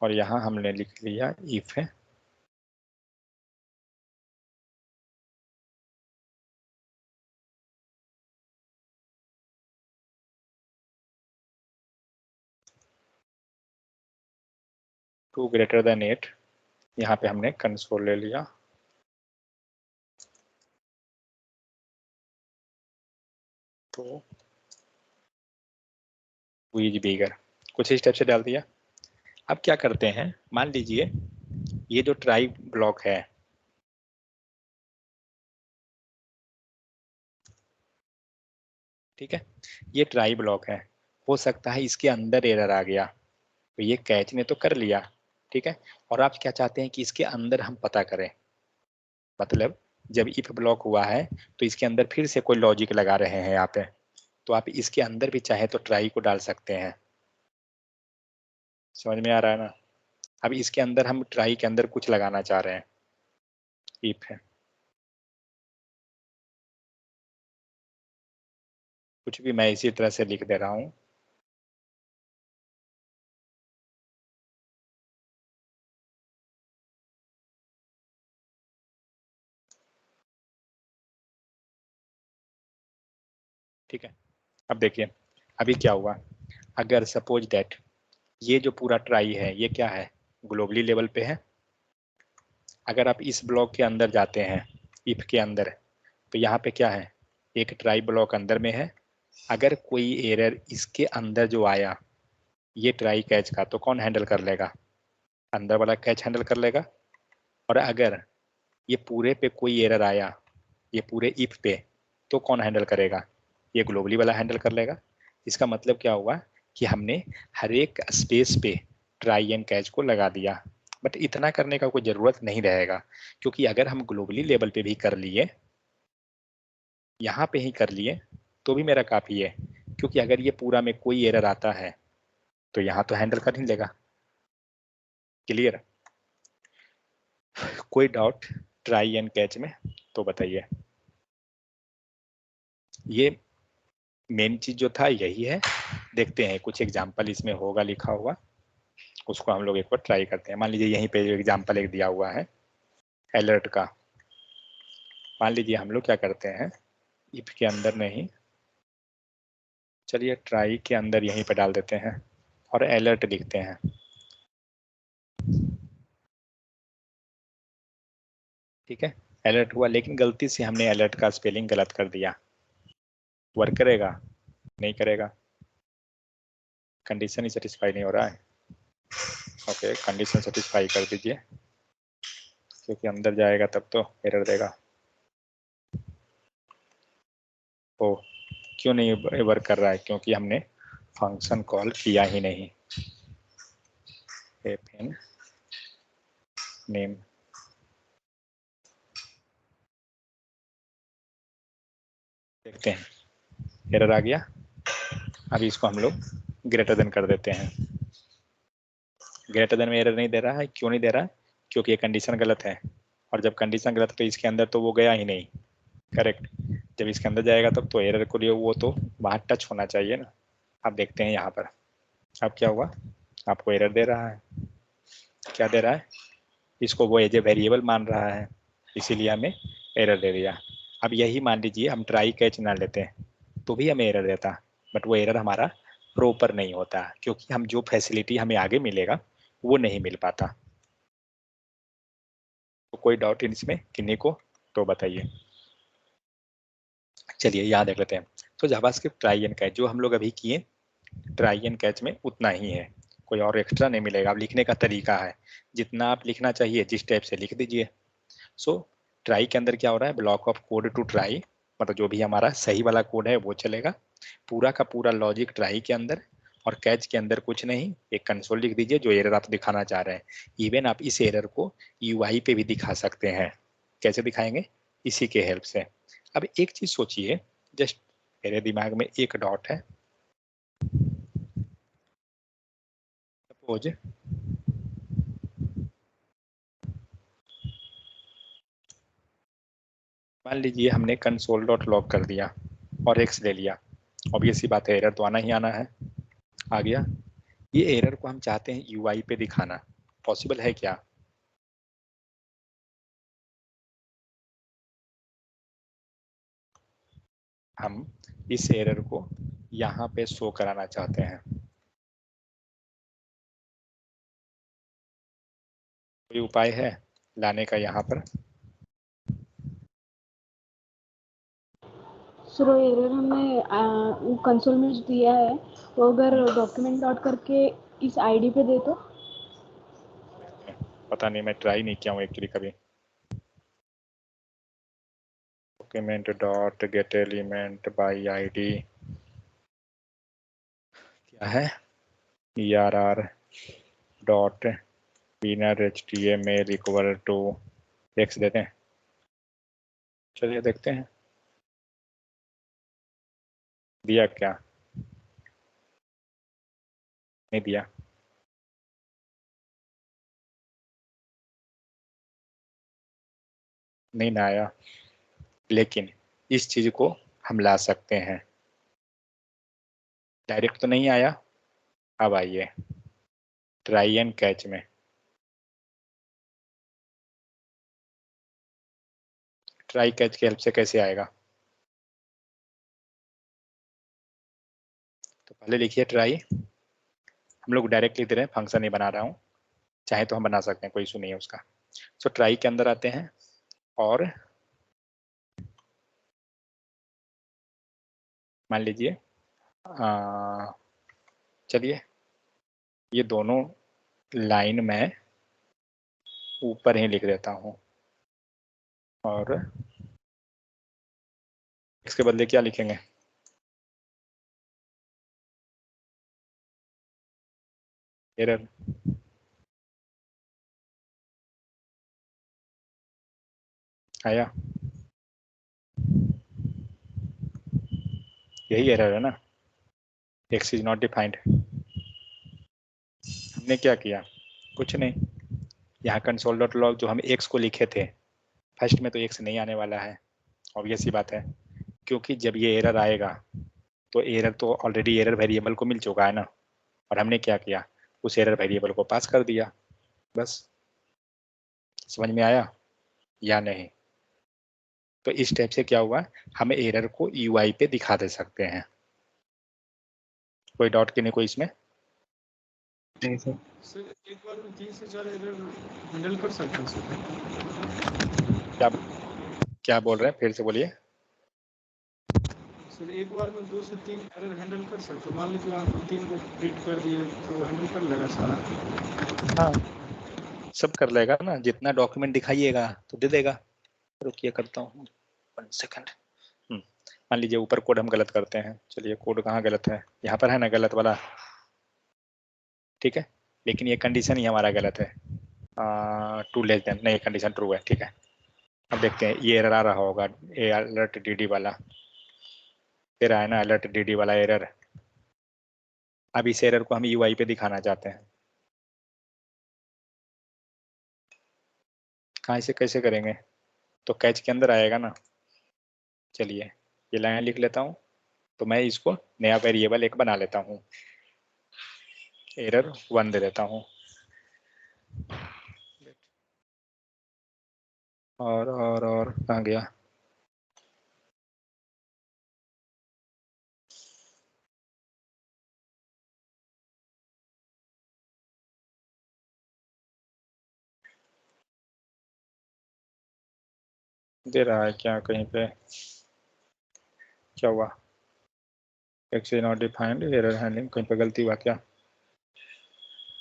और यहाँ हमने लिख लिया इफ है टू ग्रेटर देन 8। यहाँ पे हमने कंसोल ले लिया, तो इज बिगर, कुछ इस टाइप से डाल दिया। अब क्या करते हैं, मान लीजिए ये जो ट्राई ब्लॉक है, ठीक है, ये ट्राई ब्लॉक है, हो सकता है इसके अंदर एरर आ गया, तो ये कैच ने तो कर लिया। ठीक है, और आप क्या चाहते हैं कि इसके अंदर हम पता करें, मतलब जब इफ ब्लॉक हुआ है तो इसके अंदर फिर से कोई लॉजिक लगा रहे हैं यहाँ पे, तो आप इसके अंदर भी चाहे तो ट्राई को डाल सकते हैं। समझ में आ रहा है ना? अब इसके अंदर हम ट्राई के अंदर कुछ लगाना चाह रहे हैं, इफ है कुछ भी, मैं इसी तरह से लिख दे रहा हूँ। ठीक है, अब देखिए अभी क्या हुआ, अगर सपोज दैट ये जो पूरा ट्राई है ये क्या है, ग्लोबली लेवल पे है। अगर आप इस ब्लॉक के अंदर जाते हैं इफ के अंदर, तो यहाँ पे क्या है, एक ट्राई ब्लॉक अंदर में है। अगर कोई एरर इसके अंदर जो आया ये ट्राई कैच का, तो कौन हैंडल कर लेगा, अंदर वाला कैच हैंडल कर लेगा। और अगर ये पूरे पे कोई एरर आया, ये पूरे इफ पे, तो कौन हैंडल करेगा, ये ग्लोबली वाला हैंडल कर लेगा। इसका मतलब क्या हुआ कि हमने हर एक स्पेस पे ट्राई एंड कैच को लगा दिया, बट इतना करने का कोई ज़रूरत नहीं रहेगा, क्योंकि अगर हम ग्लोबली लेवल पे भी कर लिए, यहाँ पे ही कर लिए, तो भी मेरा काफ़ी है। क्योंकि अगर ये पूरा में कोई एरर आता है तो यहाँ तो हैंडल कर ही लेगा। क्लियर? कोई डाउट ट्राई एंड कैच में तो बताइए। ये मेन चीज जो था यही है। देखते हैं कुछ एग्जांपल इसमें होगा लिखा हुआ, उसको हम लोग एक बार ट्राई करते हैं। मान लीजिए यहीं पे एग्जांपल एक दिया हुआ है अलर्ट का। मान लीजिए हम लोग क्या करते हैं, इफ के अंदर नहीं, चलिए ट्राई के अंदर यहीं पे डाल देते हैं और अलर्ट लिखते हैं। ठीक है, अलर्ट हुआ, लेकिन गलती से हमने अलर्ट का स्पेलिंग गलत कर दिया। वर्क करेगा? नहीं करेगा, कंडीशन ही सेटिस्फाई नहीं हो रहा है। ओके, कंडीशन सेटिस्फाई कर दीजिए, क्योंकि अंदर जाएगा तब तो एरर देगा। ओ, क्यों नहीं वर्क कर रहा है, क्योंकि हमने फंक्शन कॉल किया ही नहीं। एफएन नेम, देखते हैं एरर आ गया। अभी इसको हम लोग ग्रेटर देन कर देते हैं। ग्रेटर देन में एरर नहीं दे रहा है, क्यों नहीं दे रहा है, क्योंकि ये कंडीशन गलत है, और जब कंडीशन गलत है तो इसके अंदर तो वो गया ही नहीं। करेक्ट, जब इसके अंदर जाएगा तब तो एरर को लिए वो तो वहाँ टच होना चाहिए ना। अब देखते हैं यहाँ पर, अब क्या हुआ, आपको एरर दे रहा है। क्या दे रहा है, इसको वो एज ए वेरिएबल मान रहा है, इसीलिए हमें एरर दे दिया। अब यही मान लीजिए हम ट्राई कैच ना लेते तो भी हमें एरर देता, बट वो एरर हमारा प्रॉपर नहीं होता, क्योंकि हम जो फैसिलिटी हमें आगे मिलेगा वो नहीं मिल पाता। तो कोई डाउट इसमें किन्हीं को तो बताइए। चलिए याद रख लेते हैं। तो जावास्क्रिप्ट ट्राई एंड कैच जो हम लोग अभी किए, ट्राई एंड कैच में उतना ही है, कोई और एक्स्ट्रा नहीं मिलेगा। अब लिखने का तरीका है, जितना आप लिखना चाहिए जिस टाइप से लिख दीजिए। सो ट्राई के अंदर क्या हो रहा है, block of code to try, मतलब जो भी हमारा सही वाला कोड है वो चलेगा, पूरा का पूरा लॉजिक ट्राई के अंदर, और कैच के अंदर कुछ नहीं, एक कंसोल लिख दीजिए जो एरर आप दिखाना चाह रहे हैं। इवन आप इस एरर को यूआई पे भी दिखा सकते हैं। कैसे दिखाएंगे, इसी के हेल्प से। अब एक चीज सोचिए, जस्ट मेरे दिमाग में एक डॉट है, सपोज मान लीजिए हमने कंसोल डॉट लॉग कर दिया और एक्स ले लिया, ऑब्वियस सी बात है एरर तो आना ही आना है। आ गया, ये एरर को हम चाहते हैं यूआई पे दिखाना, पॉसिबल है क्या? हम इस एरर को यहाँ पे शो कराना चाहते हैं, कोई उपाय है लाने का यहाँ पर? सर वो एरर हमने कंसोल में जो दिया है वो अगर डॉक्यूमेंट डॉट करके इस आईडी पे दे तो? पता नहीं, मैं ट्राई नहीं किया हूँ एक्चुअली कभी। Document dot get element by ID क्या है, ERR dot inner HTML equal to x देते हैं। चलिए देखते हैं दिया क्या, नहीं दिया। नहीं ना आया, लेकिन इस चीज को हम ला सकते हैं। डायरेक्ट तो नहीं आया, अब आइए ट्राई एंड कैच में। ट्राई कैच की हेल्प से कैसे आएगा, तो पहले लिखिए ट्राई, हम लोग डायरेक्ट लिख दे रहे हैं, फंक्शन नहीं बना रहा हूँ, चाहे तो हम बना सकते हैं, कोई इशू नहीं है उसका। सो ट्राई के अंदर आते हैं और मान लीजिए चलिए ये दोनों लाइन में ऊपर ही लिख देता हूँ, और इसके बदले क्या लिखेंगे, एरर। आया, यही एरर है ना, एक्स इज नॉट डिफाइंड। हमने क्या किया, कुछ नहीं, यहाँ कंसोल डॉट लॉग जो हम एक्स को लिखे थे, फर्स्ट में तो एक्स नहीं आने वाला है, ऑब्वियस सी बात है, क्योंकि जब ये एरर आएगा तो एरर तो ऑलरेडी एरर वेरिएबल को मिल चुका है ना, और हमने क्या किया, उस एरर वेरिएबल को पास कर दिया, बस। समझ में आया या नहीं? तो इस टाइप से क्या हुआ, हम एरर को यूआई पे दिखा दे सकते हैं। कोई डाउट की नहीं कोई इसमें? नहीं सर। सर एक बार में 3 से 4 एरर हैंडल कर सकते हैं सर? क्या क्या बोल रहे हैं, फिर से बोलिए। सर एक बार में 2 से 3 एरर हैंडल कर सकते हैं, मान लीजिए आप 3 को प्रिंट कर दिए तो हैंडल कर लेगा सारा? हाँ सब कर लेगा ना, जितना डॉक्यूमेंट दिखाइएगा तो दे देगा। रुकिए करता हूँ 1 सेकंड। मान लीजिए ऊपर कोड हम गलत करते हैं, चलिए कोड कहाँ गलत है, यहाँ पर है ना गलत वाला, ठीक है, लेकिन ये कंडीशन ही हमारा गलत है, टू लेस देन, नहीं कंडीशन ट्रू है, ठीक है। अब देखते हैं ये एरर आ रहा होगा, ए अलर्ट DD वाला, फिर आया ना अलर्ट DD वाला एरर। अब इस एरर को हम यूआई पे दिखाना चाहते हैं, कहाँ से कैसे करेंगे, तो कैच के अंदर आएगा ना। चलिए ये लाइन लिख लेता हूँ, तो मैं इसको नया वेरिएबल एक बना लेता हूँ, एरर 1 दे देता हूँ, और कहाँ गया, दे रहा है क्या कहीं पे? क्या हुआ? X is not defined, error handling, कहीं पे गलती हुआ क्या?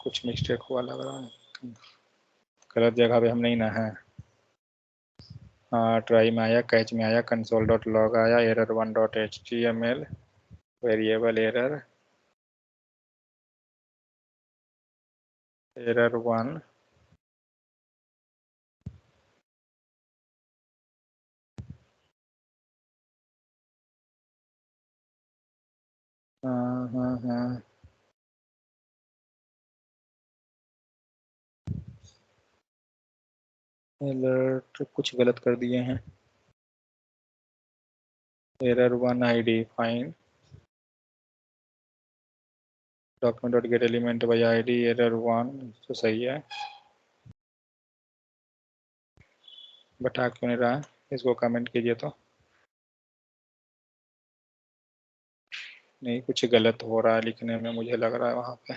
कुछ मिस्टेक हुआ लग रहा है, गलत जगह पे हम नहीं ना है। हाँ, ट्राई में आया, कैच में आया, कंसोल डॉट लॉग आया, error 1 dot HTML, variable error, error 1, हाँ, अलर्ट कुछ गलत कर दिए हैं। Error 1 ID fine, document dot get element by ID, error 1 तो सही है, बट आ क्यों नहीं रहा है? इसको कमेंट कीजिए तो। नहीं, कुछ गलत हो रहा है लिखने में, मुझे लग रहा है वहाँ पे।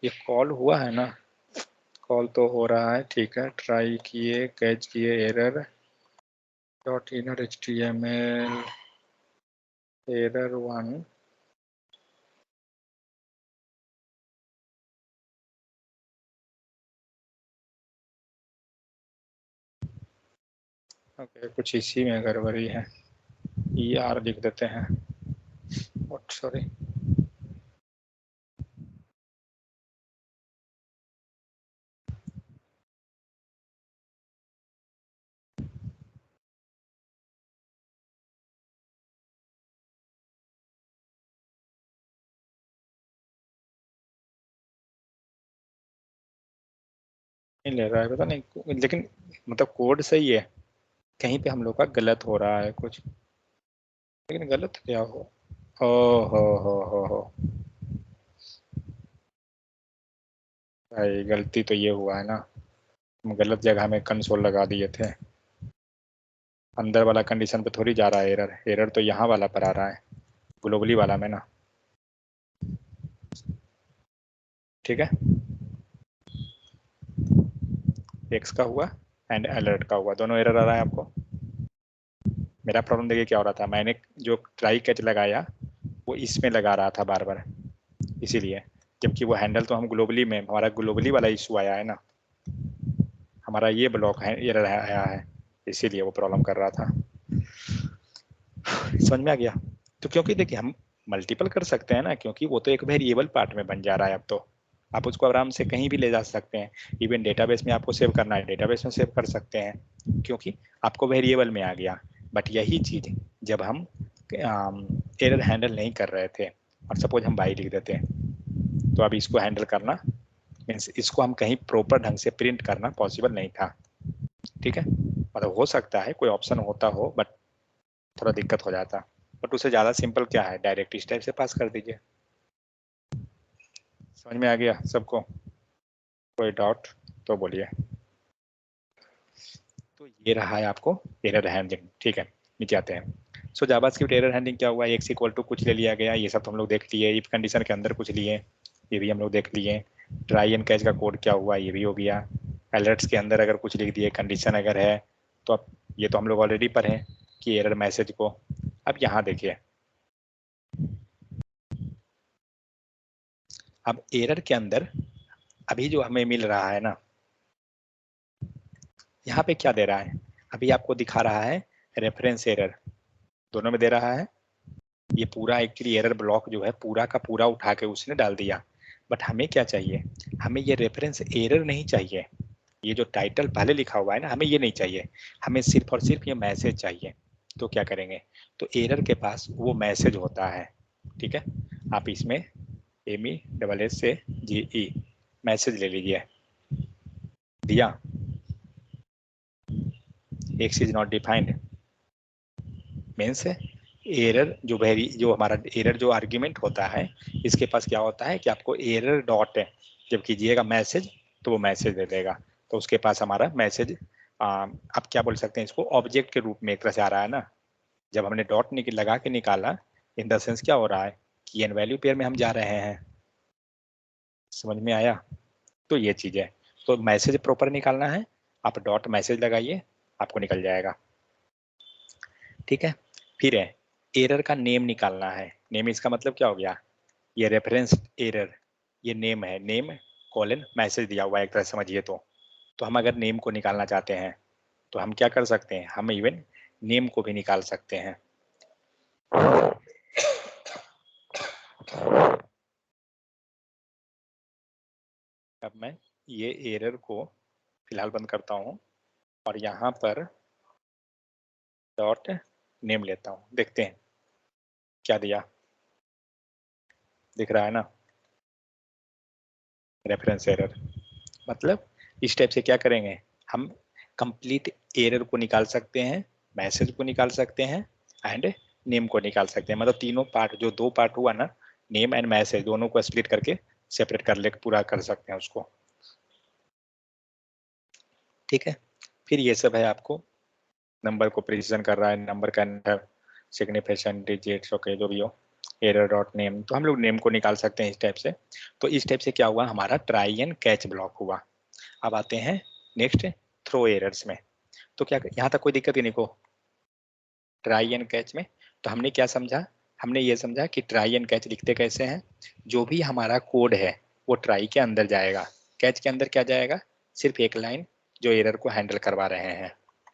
ये कॉल हुआ है ना? कॉल तो हो रहा है, ठीक है, ट्राई किए, कैच किए, error dot inner HTML, error 1, okay, कुछ इसी में गड़बड़ी है। ER लिख देते हैं, सॉरी। नहीं ले रहा है, पता नहीं, लेकिन मतलब कोड सही है, कहीं पे हम लोग का गलत हो रहा है कुछ, लेकिन गलत क्या हो? ओ हो, भाई गलती तो ये हुआ है ना, हम गलत जगह में कंसोल लगा दिए थे। अंदर वाला कंडीशन पे थोड़ी जा रहा है एरर, एरर तो यहाँ वाला पर आ रहा है, ग्लोबली वाला में ना। ठीक है, एक्स का हुआ एंड अलर्ट का हुआ, दोनों एरर आ रहा है आपको। मेरा प्रॉब्लम देखिए क्या हो रहा था, मैंने जो ट्राई कैच लगाया वो इसमें लगा रहा था बार बार, इसीलिए, जबकि वो हैंडल तो हम ग्लोबली में, हमारा ग्लोबली वाला इशू आया है ना, हमारा ये ब्लॉक है, एरर आया है, इसीलिए वो प्रॉब्लम कर रहा था। समझ में आ गया? तो क्योंकि देखिए हम मल्टीपल कर सकते हैं ना, क्योंकि वो तो एक वेरिएबल पार्ट में बन जा रहा है अब तो, आप उसको आराम से कहीं भी ले जा सकते हैं, इवन डेटाबेस में आपको सेव करना है डेटाबेस में सेव कर सकते हैं, क्योंकि आपको वेरिएबल में आ गया। बट यही चीज जब हम एरर हैंडल नहीं कर रहे थे और सपोज हम बाई लिख देते हैं, तो अब इसको हैंडल करना मीन्स इसको हम कहीं प्रॉपर ढंग से प्रिंट करना पॉसिबल नहीं था। ठीक है, मतलब हो सकता है कोई ऑप्शन होता हो, बट थोड़ा दिक्कत हो जाता, बट उससे ज़्यादा सिंपल क्या है, डायरेक्ट इस टाइप से पास कर दीजिए। समझ में आ गया सबको? कोई डाउट तो बोलिए। तो ये रहा है आपको एरर हैंडलिंग। ठीक है, नीचे आते हैं। सो जावास्क्रिप्ट एरर हैंडलिंग क्या हुआ, एक्स इक्वल टू कुछ ले लिया गया, ये सब तो हम लोग देख लिए, इफ कंडीशन के अंदर कुछ लिए, ये भी हम लोग देख लिए। ट्राई एंड कैच का कोड क्या हुआ, ये भी हो गया। अलर्ट्स के अंदर अगर कुछ लिख दिए, कंडीशन अगर है तो, अब ये तो हम लोग ऑलरेडी पढ़े कि एरर मैसेज को। अब यहाँ देखिए, अब एरर के अंदर अभी जो हमें मिल रहा है ना, यहाँ पे क्या दे रहा है, अभी आपको दिखा रहा है रेफरेंस एरर, दोनों में दे रहा है। ये पूरा एक्चुअली एरर ब्लॉक जो है पूरा का पूरा उठा के उसने डाल दिया, बट हमें क्या चाहिए, हमें ये रेफरेंस एरर नहीं चाहिए, ये जो टाइटल पहले लिखा हुआ है ना, हमें ये नहीं चाहिए, हमें सिर्फ और सिर्फ ये मैसेज चाहिए। तो क्या करेंगे, तो एरर के पास वो मैसेज होता है। ठीक है, आप इसमें MESS से GE मैसेज ले लीजिए, दिया, x is not defined means error जो हमारा एरर जो आर्ग्यूमेंट होता है, इसके पास क्या होता है कि आपको एरर डॉट जब कीजिएगा मैसेज तो वो मैसेज दे देगा, तो उसके पास हमारा मैसेज आप क्या बोल सकते हैं इसको, ऑब्जेक्ट के रूप में एक तरह से आ रहा है ना। जब हमने डॉट लगा के निकाला, इन द सेंस क्या हो रहा है कि एन वैल्यू पेयर में हम जा रहे हैं। समझ में आया? तो ये चीज है, तो मैसेज प्रॉपर निकालना है, आप डॉट मैसेज लगाइए, आपको निकल जाएगा। ठीक है। फिर है एरर का नेम निकालना है। नेम इसका मतलब क्या हो गया, ये रेफरेंस एरर, ये नेम है, नेम कॉलन मैसेज दिया हुआ है एक तरह समझिए तो हम अगर नेम को निकालना चाहते हैं तो हम क्या कर सकते हैं, हम इवन नेम को भी निकाल सकते हैं। अब मैं ये एरर को फिलहाल बंद करता हूं और यहाँ पर डॉट नेम लेता हूं, देखते हैं क्या दिया, दिख रहा है ना, रेफरेंस एरर। मतलब इस टाइप से क्या करेंगे, हम कंप्लीट एरर को निकाल सकते हैं, मैसेज को निकाल सकते हैं एंड नेम को निकाल सकते हैं। मतलब तीनों पार्ट, जो दो पार्ट हुआ ना, नेम एंड मैसेज, दोनों को स्प्लिट करके सेपरेट कर ले, पूरा कर सकते हैं उसको। ठीक है। फिर ये सब है, आपको नंबर को प्रिसीजन कर रहा है, नंबर का अंदर सिग्निफिकेशन डिजिट्स, ओके जो भी हो, एरर डॉट नेम, तो हम लोग नेम को निकाल सकते हैं इस टाइप से। तो इस टाइप से क्या हुआ, हमारा ट्राई एंड कैच ब्लॉक हुआ। अब आते हैं नेक्स्ट थ्रो एरर्स में। तो क्या यहाँ तक कोई दिक्कत ही नहीं को, ट्राई एंड कैच में तो हमने क्या समझा, हमने ये समझा कि ट्राई एंड कैच लिखते कैसे हैं, जो भी हमारा कोड है वो ट्राई के अंदर जाएगा, कैच के अंदर क्या जाएगा, सिर्फ एक लाइन जो एरर को हैंडल करवा रहे हैं।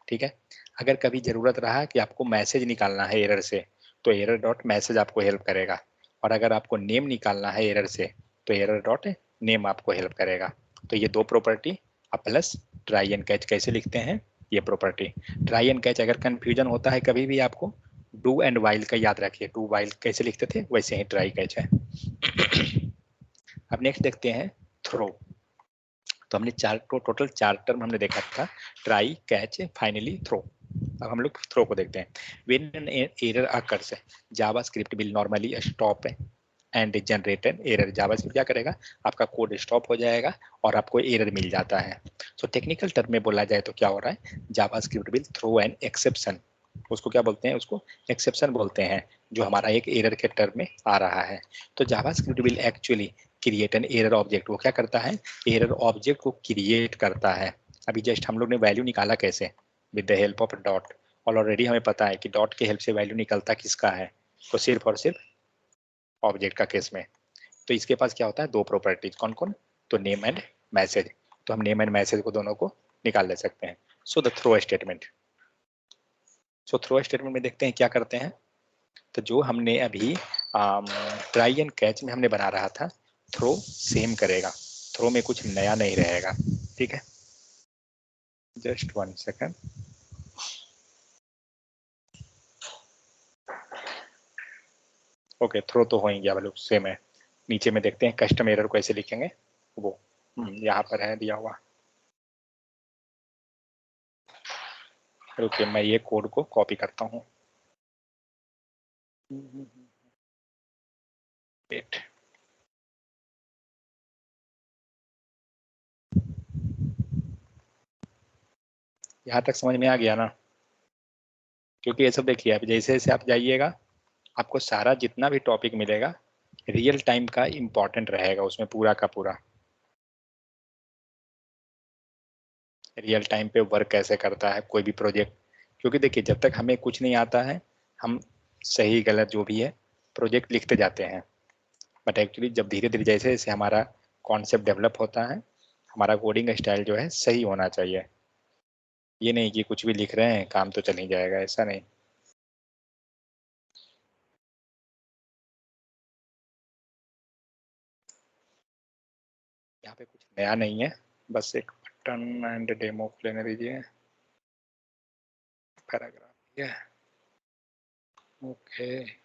ठीक है। अगर कभी जरूरत रहा कि आपको मैसेज निकालना है एरर से, तो एरर डॉट मैसेज आपको हेल्प करेगा, और अगर आपको नेम निकालना है एरर से तो एरर डॉट नेम आपको हेल्प करेगा। तो ये दो प्रॉपर्टी, अब प्लस ट्राई एंड कैच कैसे लिखते हैं ये प्रॉपर्टी। ट्राई एंड कैच अगर कंफ्यूजन होता है कभी भी, आपको डू एंड वाइल का याद रखिए, डू वाइल कैसे लिखते थे वैसे ही ट्राई कैच है। अब नेक्स्ट देखते हैं थ्रो। तो हमने टोटल चार टर्म हमने देखा था, ट्राई कैच फाइनली थ्रो। अब हम लोग थ्रो को देखते हैं। When an error occurs, JavaScript will normally stop and generate an error. JavaScript क्या करेगा, आपका कोड स्टॉप हो जाएगा और आपको एरर मिल जाता है। सो टेक्निकल टर्म में बोला जाए तो क्या हो रहा है, JavaScript will throw an exception, उसको क्या बोलते हैं, उसको एक्सेप्शन बोलते हैं, जो हमारा एक एरर के टर्म में आ रहा है। तो JavaScript will actually create an error object, वो क्या करता है, एरर ऑब्जेक्ट को क्रिएट करता है। अभी जस्ट हम लोग ने वैल्यू निकाला कैसे, with the help of dot, और ऑलरेडी हमें पता है कि डॉट के हेल्प से वैल्यू निकलता किसका है, तो सिर्फ और सिर्फ ऑब्जेक्ट का केस में। तो इसके पास क्या होता है, दो प्रॉपर्टीज, कौन कौन, तो नेम एंड मैसेज। तो हम नेम एंड मैसेज को दोनों को निकाल ले सकते हैं। So the throw statement, so throw statement में देखते हैं क्या करते हैं। तो जो हमने अभी ट्राई एंड कैच में हमने बना रहा था, थ्रो सेम करेगा, थ्रो में कुछ नया नहीं रहेगा। ठीक है, जस्ट 1 सेकेंड। ओके, थ्रो तो हो ही गया, मतलब सेम है। नीचे में देखते हैं कस्टम एरर को ऐसे लिखेंगे, वो यहाँ पर है दिया हुआ। ओके, मैं ये कोड को कॉपी करता हूँ। वेट, यहाँ तक समझ में आ गया ना, क्योंकि ये सब देखिए आप जैसे जैसे आप जाइएगा आपको सारा जितना भी टॉपिक मिलेगा रियल टाइम का इम्पोर्टेंट रहेगा उसमें, पूरा का पूरा रियल टाइम पे वर्क कैसे करता है कोई भी प्रोजेक्ट। क्योंकि देखिए जब तक हमें कुछ नहीं आता है हम सही गलत जो भी है प्रोजेक्ट लिखते जाते हैं, बट एक्चुअली जब धीरे धीरे जैसे जैसे हमारा कॉन्सेप्ट डेवलप होता है, हमारा कोडिंग स्टाइल जो है सही होना चाहिए। ये नहीं कि कुछ भी लिख रहे हैं काम तो चल ही जाएगा, ऐसा नहीं। यहाँ पे कुछ नया नहीं है, बस एक बटन एंड डेमो को लेने दीजिए, पैराग्राफ ये ओके।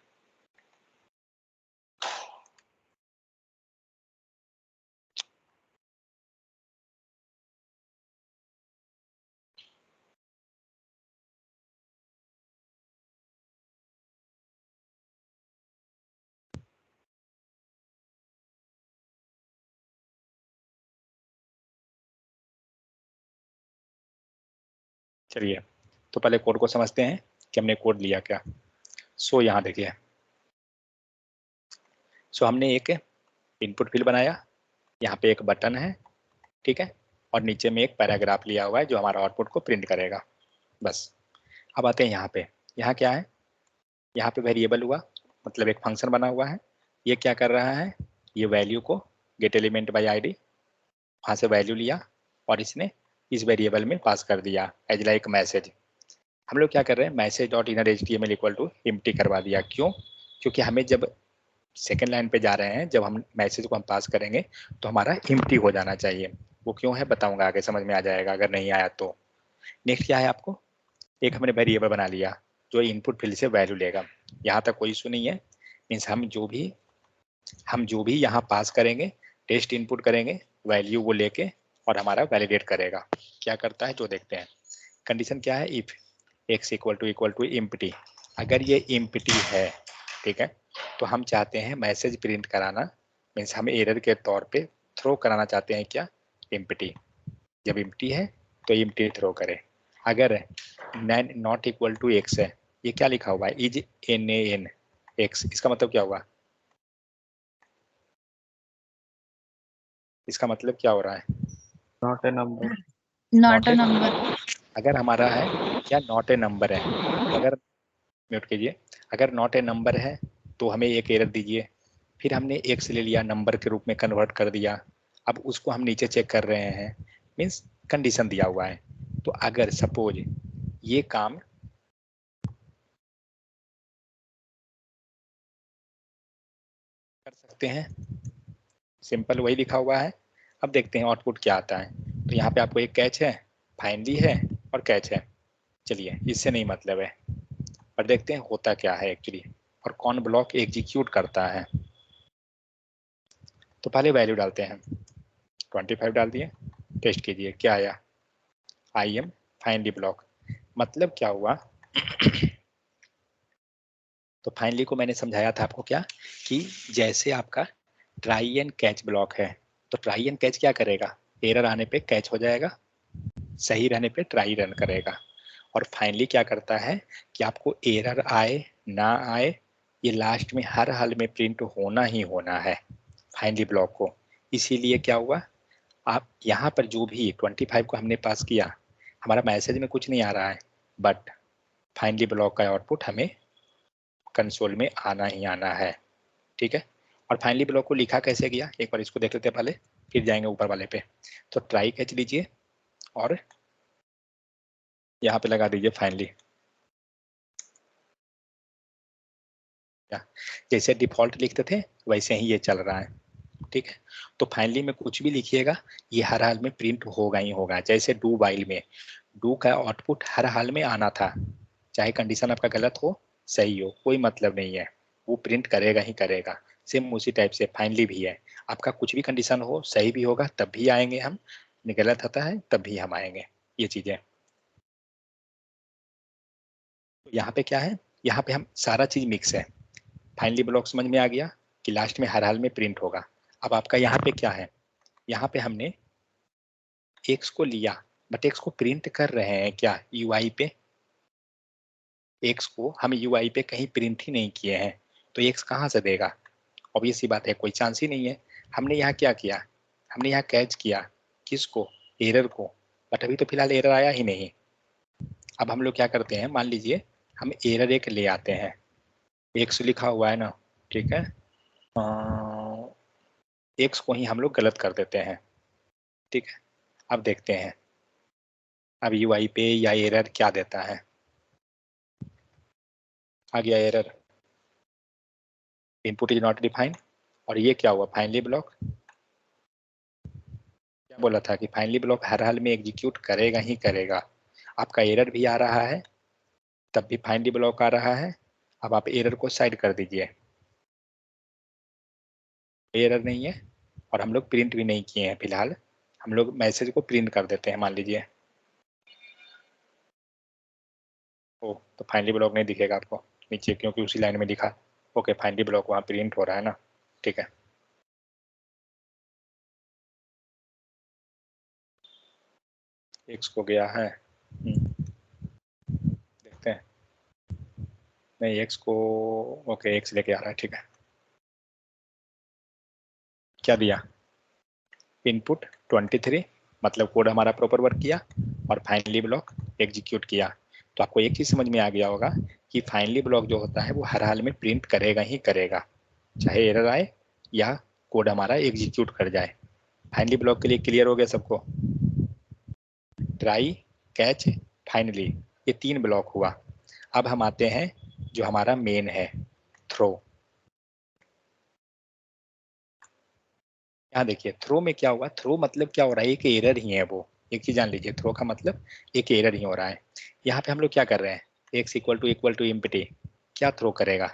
चलिए, तो पहले कोड को समझते हैं कि हमने कोड लिया क्या। सो यहाँ देखिए, सो हमने एक इनपुट फील्ड बनाया, यहाँ पे एक बटन है, ठीक है, और नीचे में एक पैराग्राफ लिया हुआ है जो हमारा आउटपुट को प्रिंट करेगा, बस। अब आते हैं यहाँ पे, यहाँ क्या है, यहाँ पे वेरिएबल हुआ, मतलब एक फंक्शन बना हुआ है। ये क्या कर रहा है, ये वैल्यू को गेट एलिमेंट बाय आईडी, वहाँ से वैल्यू लिया और इसने इस वेरिएबल में पास कर दिया एज लाइक मैसेज। हम लोग क्या कर रहे हैं, message dot inner HTML equal to empty करवा दिया। क्यों? क्योंकि हमें जब सेकेंड लाइन पे जा रहे हैं, जब हम मैसेज को हम पास करेंगे तो हमारा एम्प्टी हो जाना चाहिए। वो क्यों है बताऊंगा, आगे समझ में आ जाएगा अगर नहीं आया तो। नेक्स्ट क्या है, आपको एक हमने वेरिएबल बना लिया जो इनपुट फील्ड से वैल्यू लेगा। यहाँ तक कोई इशू नहीं है। मीन्स हम जो भी यहाँ पास करेंगे, टेस्ट इनपुट करेंगे, वैल्यू वो लेके और हमारा वैलिडेट करेगा। क्या करता है जो देखते हैं। कंडीशन क्या है, if x equal to empty. अगर ये एम्प्टी है, ठीक है, तो हम चाहते हैं मैसेज प्रिंट कराना। मीन्स हम एरर के तौर पे थ्रो कराना चाहते हैं क्या, एम्प्टी। जब एम्प्टी है तो एम्प्टी थ्रो करे। अगर नॉट इक्वल टू x है, ये क्या लिखा हुआ है, इज NaN x, इसका मतलब क्या हुआ, इसका मतलब क्या हो रहा है, not a number, not a number. अगर हमारा है क्या नॉट ए नंबर है, अगर म्यूट कीजिए, अगर नॉट ए नंबर है तो हमें एक एरर दीजिए। फिर हमने x ले लिया, नंबर के रूप में कन्वर्ट कर दिया। अब उसको हम नीचे चेक कर रहे हैं, मीन्स कंडीशन दिया हुआ है। तो अगर सपोज ये काम कर सकते हैं, सिंपल वही लिखा हुआ है। अब देखते हैं आउटपुट क्या आता है। तो यहाँ पे आपको एक कैच है, फाइनली है और कैच है। चलिए इससे नहीं मतलब है, पर देखते हैं होता क्या है एक्चुअली और कौन ब्लॉक एग्जीक्यूट करता है। तो पहले वैल्यू डालते हैं, 25 डाल दिए, टेस्ट कीजिए क्या आया, आई एम फाइनली ब्लॉक। मतलब क्या हुआ तो फाइनली को मैंने समझाया था आपको क्या, कि जैसे आपका ट्राई एंड कैच ब्लॉक है, तो ट्राई एंड कैच क्या करेगा, एरर आने पे कैच हो जाएगा, सही रहने पे ट्राई रन करेगा। और फाइनली क्या करता है कि आपको एरर आए ना आए, ये लास्ट में हर हाल में प्रिंट होना ही होना है फाइनली ब्लॉक को। इसीलिए क्या हुआ, आप यहाँ पर जो भी 25 को हमने पास किया, हमारा मैसेज में कुछ नहीं आ रहा है, बट फाइनली ब्लॉक का आउटपुट हमें कंसोल में आना ही आना है, ठीक है। और फाइनली ब्लॉक को लिखा कैसे गया, एक बार इसको देख लेते हैं पहले, फिर जाएंगे ऊपर वाले पे। तो ट्राई कैच लीजिए और यहाँ पे लगा दीजिए फाइनली, जैसे डिफॉल्ट लिखते थे वैसे ही ये चल रहा है, ठीक है। तो फाइनली में कुछ भी लिखिएगा ये हर हाल में प्रिंट होगा ही होगा। जैसे डू वाइल में डू का आउटपुट हर हाल में आना था, चाहे कंडीशन आपका गलत हो सही हो कोई मतलब नहीं है, वो प्रिंट करेगा ही करेगा। सेम उसी टाइप से फाइनली भी है, आपका कुछ भी कंडीशन हो सही भी होगा तब भी आएंगे हम, गलत होता है तब भी हम आएंगे, ये चीजें। यहाँ पे क्या है, यहाँ पे हम सारा चीज मिक्स है। फाइनली ब्लॉक समझ में आ गया कि लास्ट में हर हाल में प्रिंट होगा। अब आपका यहाँ पे क्या है, यहाँ पे हमने x को लिया, बट x को प्रिंट कर रहे हैं क्या UI पे, x को हम UI पे कहीं प्रिंट ही नहीं किए हैं, तो x कहाँ से देगा, ऑब्वियस सी बात है कोई चांस ही नहीं है। हमने यहाँ क्या किया, हमने यहाँ कैच किया किसको, एरर को, बट अभी तो फिलहाल एरर आया ही नहीं। अब हम लोग क्या करते हैं, मान लीजिए हम एरर एक ले आते हैं, x लिखा हुआ है ना, ठीक है, x को ही हम लोग गलत कर देते हैं, ठीक है। अब देखते हैं अब UI पे या एरर क्या देता है, आ गया error, input is not defined. और ये क्या हुआ, फाइनली ब्लॉक, क्या बोला था कि फाइनली ब्लॉक हर हाल में एग्जीक्यूट करेगा ही करेगा। आपका एरर भी आ रहा है तब भी फाइनली ब्लॉक आ रहा है। अब आप एरर को साइड कर दीजिए, एरर नहीं है और हम लोग प्रिंट भी नहीं किए हैं फिलहाल, हम लोग मैसेज को प्रिंट कर देते हैं मान लीजिए। ओ तो फाइनली ब्लॉक नहीं दिखेगा आपको नीचे क्योंकि उसी लाइन में लिखा, ओके फाइनली ब्लॉक वहाँ प्रिंट हो रहा है ना, ठीक है। एक्स को गया है, देखते हैं, नहीं एक्स को, ओके एक्स लेके आ रहा है, ठीक है। क्या दिया, इनपुट 23, मतलब कोड हमारा प्रॉपर वर्क किया और फाइनली ब्लॉक एग्जीक्यूट किया। तो आपको एक चीज समझ में आ गया होगा कि फाइनली ब्लॉक जो होता है वो हर हाल में प्रिंट करेगा ही करेगा, चाहे एरर आए या कोड हमारा एग्जीक्यूट कर जाए। फाइनली ब्लॉक के लिए क्लियर हो गया सबको? ट्राई, कैच, फाइनली, ये 3 ब्लॉक हुआ। अब हम आते हैं जो हमारा मेन है, थ्रो। यहाँ देखिए थ्रो में क्या हुआ, थ्रो मतलब क्या हो रहा है, एक एरर ही है वो, एक चीज जान लीजिए, थ्रो का मतलब एक एरर ही हो रहा है। यहाँ पे हम लोग क्या कर रहे हैं, x इक्वल टू एम्प्टी, क्या थ्रो करेगा,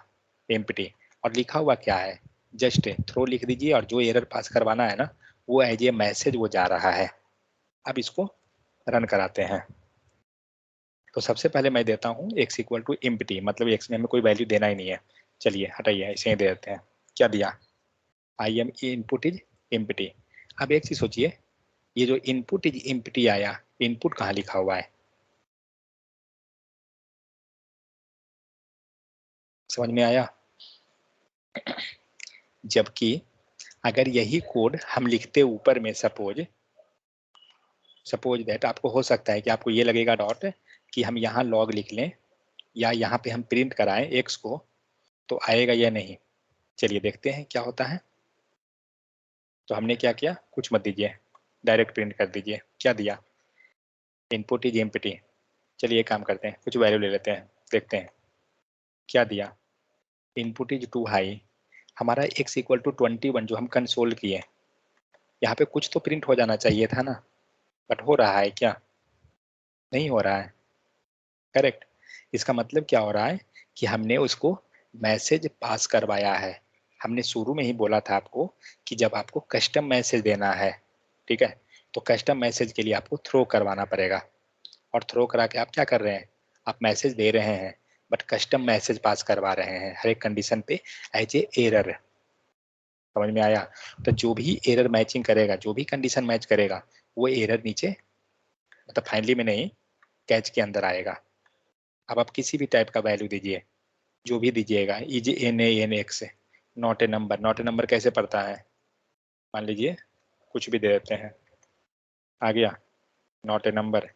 एम्प्टी, और लिखा हुआ क्या है, जस्ट थ्रो लिख दीजिए, और जो एरर पास करवाना है ना वो एज ए मैसेज वो जा रहा है। अब इसको रन कराते हैं। तो सबसे पहले मैं देता हूँ x इक्वल टू एम्प्टी, मतलब x में हमें कोई वैल्यू देना ही नहीं है, चलिए हटाइए, इसे ही दे देते हैं। क्या दिया, I am input is empty. अब एक चीज सोचिए, ये जो इनपुट इज एम्प्टी आया, इनपुट कहाँ लिखा हुआ है, समझ में आया? जबकि अगर यही कोड हम लिखते ऊपर में, सपोज दैट, आपको हो सकता है कि आपको ये लगेगा डॉट कि हम यहाँ लॉग लिख लें या यहाँ पे हम प्रिंट कराएं x को, तो आएगा या नहीं। चलिए देखते हैं क्या होता है। तो हमने क्या किया, कुछ मत दीजिए, डायरेक्ट प्रिंट कर दीजिए। क्या दिया, इनपुट इज एम्प्टी। चलिए काम करते हैं, कुछ वैल्यू ले लेते हैं, देखते हैं क्या दिया, इनपुट इज टू हाई। हमारा x इक्वल टू 21 जो हम कंसोल किए, यहाँ पे कुछ तो प्रिंट हो जाना चाहिए था ना, बट हो रहा है क्या, नहीं हो रहा है, करेक्ट। इसका मतलब क्या हो रहा है कि हमने उसको मैसेज पास करवाया है। हमने शुरू में ही बोला था आपको कि जब आपको कस्टम मैसेज देना है, ठीक है, तो कस्टम मैसेज के लिए आपको थ्रो करवाना पड़ेगा। और थ्रो करा के आप क्या कर रहे हैं, आप मैसेज दे रहे हैं बट कस्टम मैसेज पास करवा रहे हैं हर एक कंडीशन पे एज ए एरर। समझ में आया? तो जो भी एरर मैचिंग करेगा, जो भी कंडीशन मैच करेगा, वो एरर नीचे, मतलब फाइनली में नहीं, कैच के अंदर आएगा। अब आप किसी भी टाइप का वैल्यू दीजिए, जो भी दीजिएगा, is N A N x, not a number. Not a number कैसे पढ़ता है, मान लीजिए कुछ भी दे देते हैं, आ गया नॉट ए नंबर।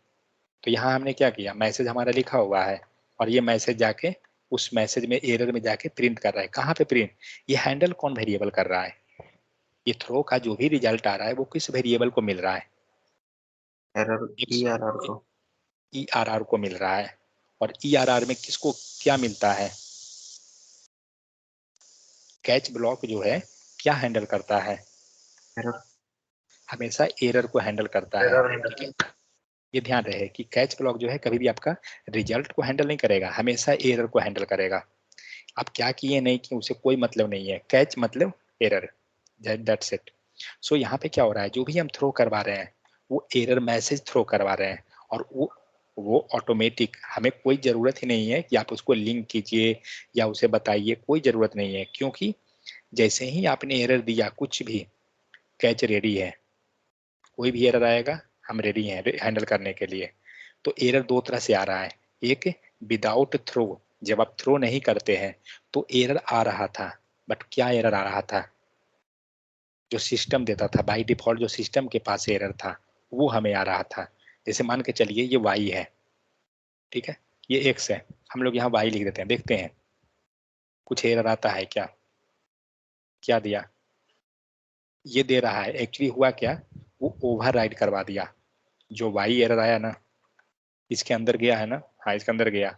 तो यहाँ हमने क्या किया, मैसेज हमारा लिखा हुआ है और ये मैसेज जाके उस मैसेज में एरर में जाके प्रिंट कर रहा है। कहाँ पे प्रिंट, ये हैंडल कौन वेरिएबल कर रहा है, ये थ्रो का जो भी रिजल्ट आ रहा है वो किस वेरिएबल को मिल रहा है, एरर ERR को, ERR को मिल रहा है। और ERR में किसको क्या मिलता है, कैच ब्लॉक जो है क्या हैंडल करता है, एरर, हमेशा एरर को हैंडल करता है। ठीक है, ये ध्यान रहे कि कैच ब्लॉक जो है कभी भी आपका रिजल्ट को हैंडल नहीं करेगा, हमेशा एरर को हैंडल करेगा। आप क्या किए नहीं कि उसे कोई मतलब नहीं है, कैच मतलब एरर, दैट्स इट। सो यहाँ पे क्या हो रहा है, जो भी हम थ्रो करवा रहे हैं वो एरर मैसेज थ्रो करवा रहे हैं, और वो ऑटोमेटिक, हमें कोई ज़रूरत ही नहीं है कि आप उसको लिंक कीजिए या उसे बताइए, कोई ज़रूरत नहीं है, क्योंकि जैसे ही आपने एरर दिया कुछ भी, कैच रेडी है, कोई भी एरर आएगा हम रेडी हैं हैंडल करने के लिए। तो एरर दो तरह से आ रहा है, एक विदाउट थ्रो, जब आप थ्रो नहीं करते हैं तो एरर आ रहा था, बट क्या एरर आ रहा था, जो सिस्टम देता था बाय डिफॉल्ट, जो सिस्टम के पास एरर था वो हमें आ रहा था। जैसे मान के चलिए ये y है, ठीक है, ये x है, हम लोग यहाँ y लिख देते हैं, देखते हैं कुछ एरर आता है क्या। क्या दिया, ये दे रहा है, एक्चुअली हुआ क्या, वो ओवरराइड करवा दिया, जो y एरर आया ना इसके अंदर गया है ना, हाँ इसके अंदर गया,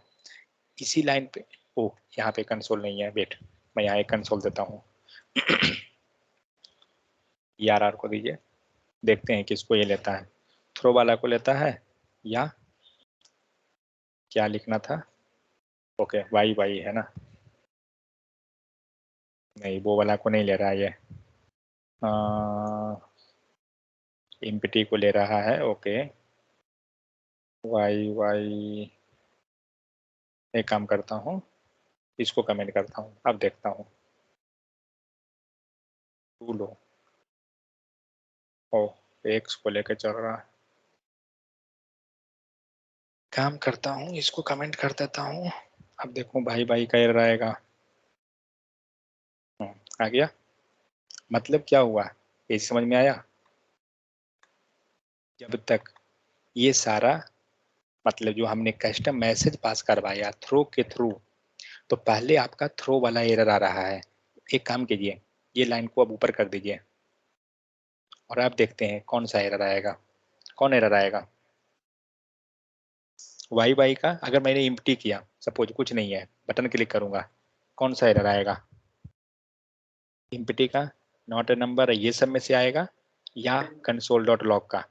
इसी लाइन पे, ओ यहाँ पे कंसोल नहीं है, वेट मैं यहाँ एक कंसोल देता हूँ। ERR को दीजिए, देखते हैं किसको ये लेता है, थ्रो वाला को लेता है या क्या लिखना था, ओके y है ना, नहीं वो वाला को नहीं ले रहा है ये, एम्प्टी को ले रहा है, ओके y एक काम करता हूँ, इसको कमेंट करता हूँ, अब देखता हूँ, टू लो, ओ x को लेकर चल रहा है, काम करता हूँ, इसको कमेंट कर देता हूँ। अब देखो भाई का एरर आएगा, आ गया, मतलब क्या हुआ ये समझ में आया। जब तक ये सारा, मतलब जो हमने कस्टम मैसेज पास करवाया थ्रो के थ्रू, तो पहले आपका थ्रो वाला एरर आ रहा है। एक काम कीजिए, ये लाइन को अब ऊपर कर दीजिए और आप देखते हैं कौन सा एरर आएगा। कौन एरर आएगा? वाई वाई का। अगर मैंने एम्प्टी किया, सपोज कुछ नहीं है, बटन क्लिक करूंगा, कौन सा एरर आएगा? एम्प्टी का, नॉट अ नंबर, ये सब में से आएगा या कंसोल डॉट लॉग का?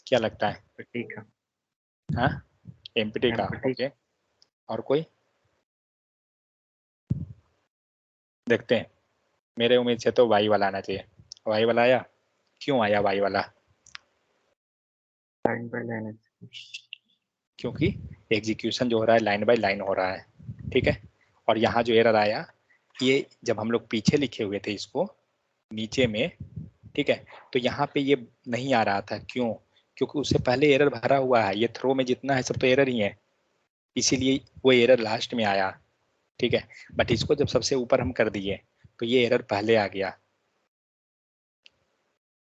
क्या लगता है? ठीक है। हाँ, एम्प्टी का। ओके, और कोई देखते हैं। मेरे उम्मीद से तो वाई वाला आना चाहिए। वाई वाला आया? क्यों आया वाई वाला? लाइन बाय लाइन, क्योंकि एग्जीक्यूशन जो हो रहा है लाइन बाय लाइन हो रहा है, ठीक है। और यहाँ जो एरर आया, ये जब हम लोग पीछे लिखे हुए थे इसको नीचे में, ठीक है, तो यहाँ पे ये नहीं आ रहा था। क्यों? क्योंकि उससे पहले एरर भरा हुआ है। ये थ्रो में जितना है सब तो एरर ही है, इसीलिए वो एरर लास्ट में आया, ठीक है। बट इसको जब सबसे ऊपर हम कर दिए तो ये एरर पहले आ गया।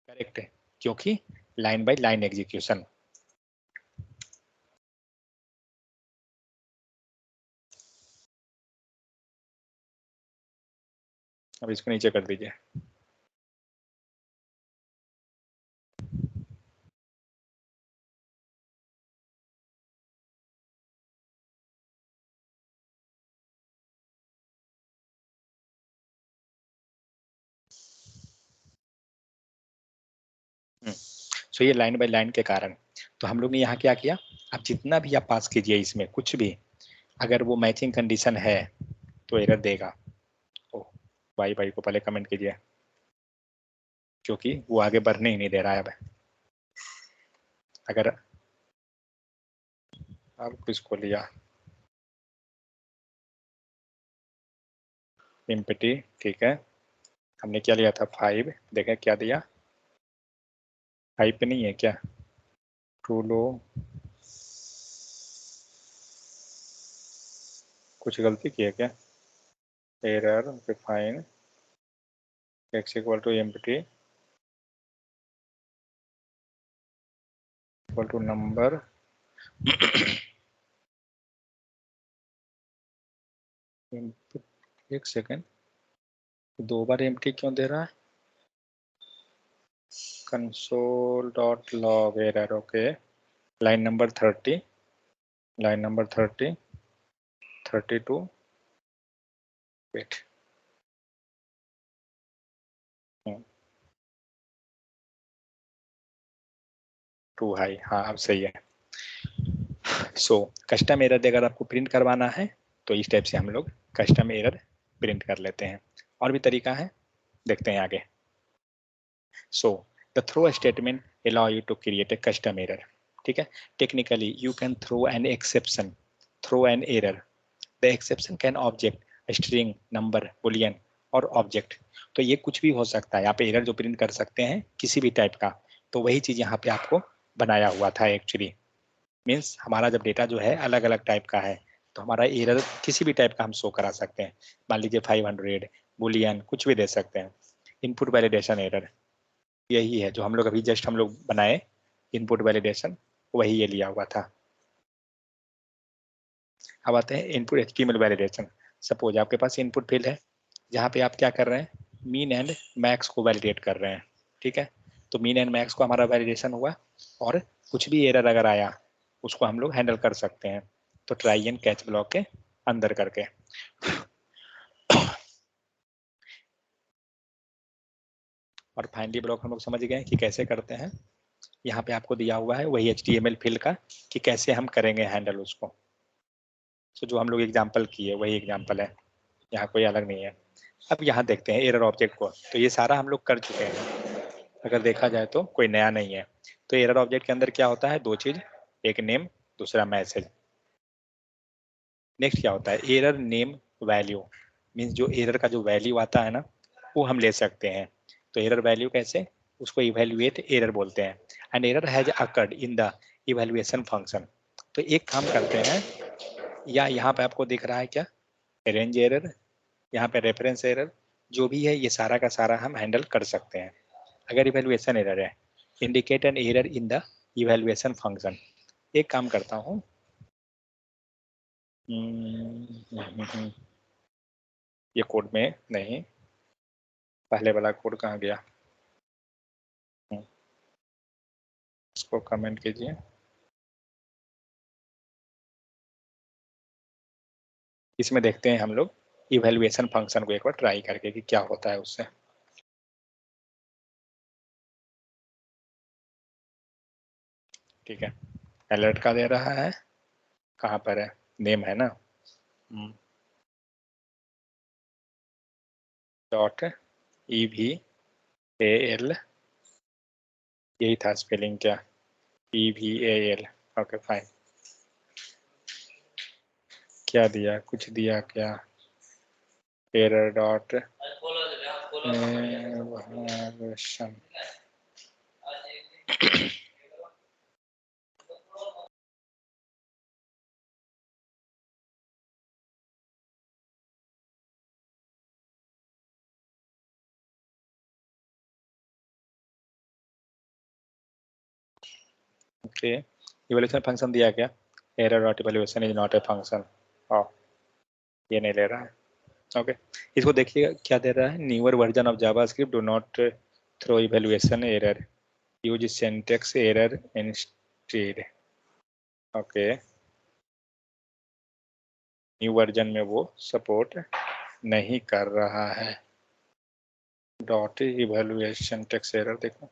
करेक्ट है, क्योंकि लाइन बाय लाइन एग्जीक्यूशन। अब इसको नीचे कर दीजिए। सो ये लाइन बाय लाइन के कारण, तो हम लोग ने यहाँ क्या किया, अब जितना भी आप पास कीजिए इसमें कुछ भी, अगर वो मैचिंग कंडीशन है तो एरर देगा। ओ, वाई वाई को पहले कमेंट कीजिए, क्योंकि वो आगे बढ़ने ही नहीं दे रहा है। अब अगर आप इसको लिया एम्प्टी, ठीक है, हमने क्या लिया था 5, देखें क्या दिया, 5 पे नहीं है क्या? टू लो, कुछ गलती की है क्या? Error define x equal to empty equal to number. एक सेकेंड, दो बार एम्प्टी क्यों दे रहा है? Console dot log error, okay, line number 30, line number 30, 32, wait, too high, हाँ अब सही है। सो कस्टम एरर अगर आपको प्रिंट करवाना है तो इस टाइप से हम लोग कस्टम एरर प्रिंट कर लेते हैं। और भी तरीका है, देखते हैं आगे। So the throw statement allow you to create a custom error, ठीक है। Technically you can throw an exception, throw an error. The exception can object, string, number, boolean और ऑब्जेक्ट। तो ये कुछ भी हो सकता है, यहाँ पे एरर जो प्रिंट कर सकते हैं किसी भी टाइप का, तो वही चीज यहाँ पे आपको बनाया हुआ था एक्चुअली। मीन्स हमारा जब डेटा जो है अलग अलग टाइप का है तो हमारा एरर किसी भी टाइप का हम शो करा सकते हैं। मान लीजिए 500, बुलियन, कुछ भी दे सकते हैं। इनपुट वैलिडेशन एरर यही है जो हम लोग अभी जस्ट हम लोग बनाए, इनपुट वैलिडेशन, वही ये लिया हुआ था। अब आते हैं इनपुट एचटीएमएल वैलिडेशन। सपोज आपके पास इनपुट फील्ड है जहाँ पे आप क्या कर रहे हैं, मीन एंड मैक्स को वैलिडेट कर रहे हैं, ठीक है। तो मीन एंड मैक्स को हमारा वैलिडेशन हुआ और कुछ भी एरर अगर आया उसको हम लोग हैंडल कर सकते हैं, तो ट्राई एंड कैच ब्लॉक के अंदर करके। और फाइनली ब्लॉक हम लोग समझ गए कि कैसे करते हैं। यहाँ पे आपको दिया हुआ है वही HTML फील्ड का कि कैसे हम करेंगे हैंडल उसको। तो जो हम लोग एग्जाम्पल किए वही एग्जाम्पल है, यहाँ कोई अलग नहीं है। अब यहाँ देखते हैं एरर ऑब्जेक्ट को, तो ये सारा हम लोग कर चुके हैं, अगर देखा जाए तो कोई नया नहीं है। तो एरर ऑब्जेक्ट के अंदर क्या होता है, दो चीज, एक नेम, दूसरा मैसेज। नेक्स्ट क्या होता है, एरर नेम वैल्यू, मीन्स जो एरर का जो वैल्यू आता है ना वो हम ले सकते हैं। तो एरर वैल्यू कैसे, उसको इवेल्युएट एरर बोलते हैं। And error has occurred in the evaluation function. तो एक काम करते हैं, या यहाँ पे आपको दिख रहा है क्या, रेंज एरर, यहाँ पे रेफरेंस एरर, जो भी है ये सारा का सारा हम हैंडल कर सकते हैं। अगर इवेल्युएशन एरर है, indicate an error in the evaluation function. एक काम करता हूँ, ये कोड में नहीं, पहले वाला कोड कहाँ गया? इसको कमेंट कीजिए। इसमें देखते हैं हम लोग इवैल्यूएशन फंक्शन को एक बार ट्राई करके कि क्या होता है उससे। ठीक है, अलर्ट का दे रहा है, कहाँ पर है? नेम है ना, डॉट EVAL, यही था स्पेलिंग क्या? EVAL। Okay fine. क्या दिया? कुछ दिया क्या? Error dot okay, evaluation function दिया क्या? Error dot evaluation is not a function. ये नहीं ले रहा है। ओके, इसको देखिएगा क्या दे रहा है? Newer version of JavaScript do not throw evaluation error, use syntax error instead. Okay, new version में वो सपोर्ट नहीं कर रहा है। डॉट इवैल्यूएशन टेक्स्ट एरर देखो,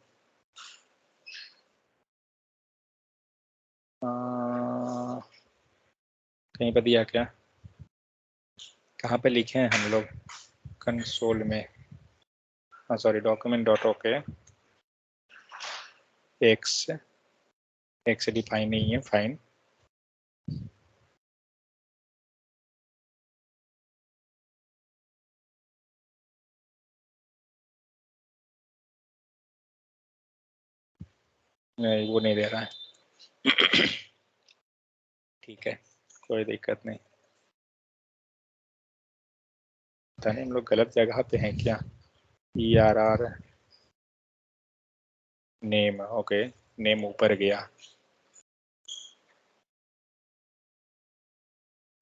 कहीं पर दिया क्या? कहाँ पे लिखे हैं हम लोग? कंसोल में, हाँ sorry, document dot okay, x define नहीं है, फाइन। नहीं, वो नहीं दे रहा है। ठीक है, कोई दिक्कत नहीं। पता नहीं हम लोग गलत जगह पे हैं क्या? ERR नेम, ओके, नेम ऊपर गया,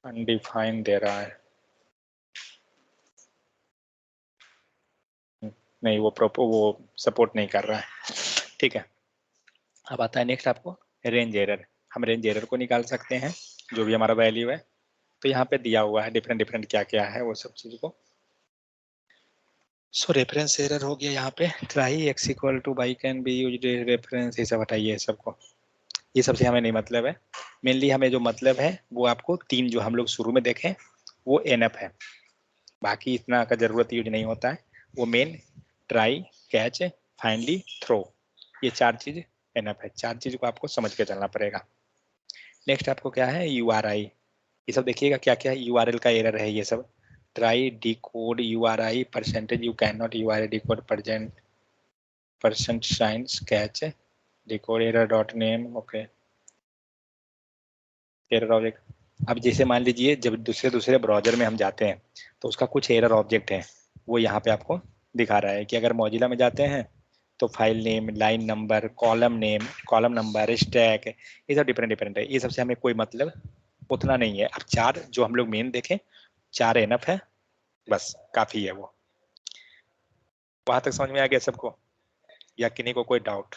अनडिफाइन दे रहा है। नहीं, वो सपोर्ट नहीं कर रहा है। ठीक है, अब आता है नेक्स्ट आपको रेंज एरर। हम रेंज एरर को निकाल सकते हैं, जो भी हमारा वैल्यू है। तो यहाँ पे दिया हुआ है डिफरेंट क्या क्या है वो सब चीज़ को। सो रेफरेंस एरर हो गया यहाँ पे, try x equal two by can be used reference, ये सब हटाइए सबको, ये सबसे हमें नहीं मतलब है। मेनली हमें जो मतलब है वो आपको तीन जो हम लोग शुरू में देखें वो एनफ है, बाकी इतना का जरूरत यूज नहीं होता है। वो main, try, catch, finally, throw, ये चार चीज एनफ है। चार चीज को आपको समझ के चलना पड़ेगा। नेक्स्ट आपको क्या है? URI, ये सब देखिएगा क्या क्या URL का एरर है ये सब। Try decode URI percentage, you can not URI decode percent science catch decode error dot name, okay, error object. अब जैसे मान लीजिए जब दूसरे ब्राउजर में हम जाते हैं तो उसका कुछ एरर ऑब्जेक्ट है, वो यहाँ पे आपको दिखा रहा है कि अगर मौजिला में जाते हैं तो file name, line number, column name, column number, stack, ये सब डिफरेंट है। ये सबसे हमें कोई मतलब उतना नहीं है। अब चार जो हम लोग मेन देखें, चार एनफ है, बस काफी है वो। वहां तक समझ में आ गया सबको, या किन्हीं को कोई डाउट?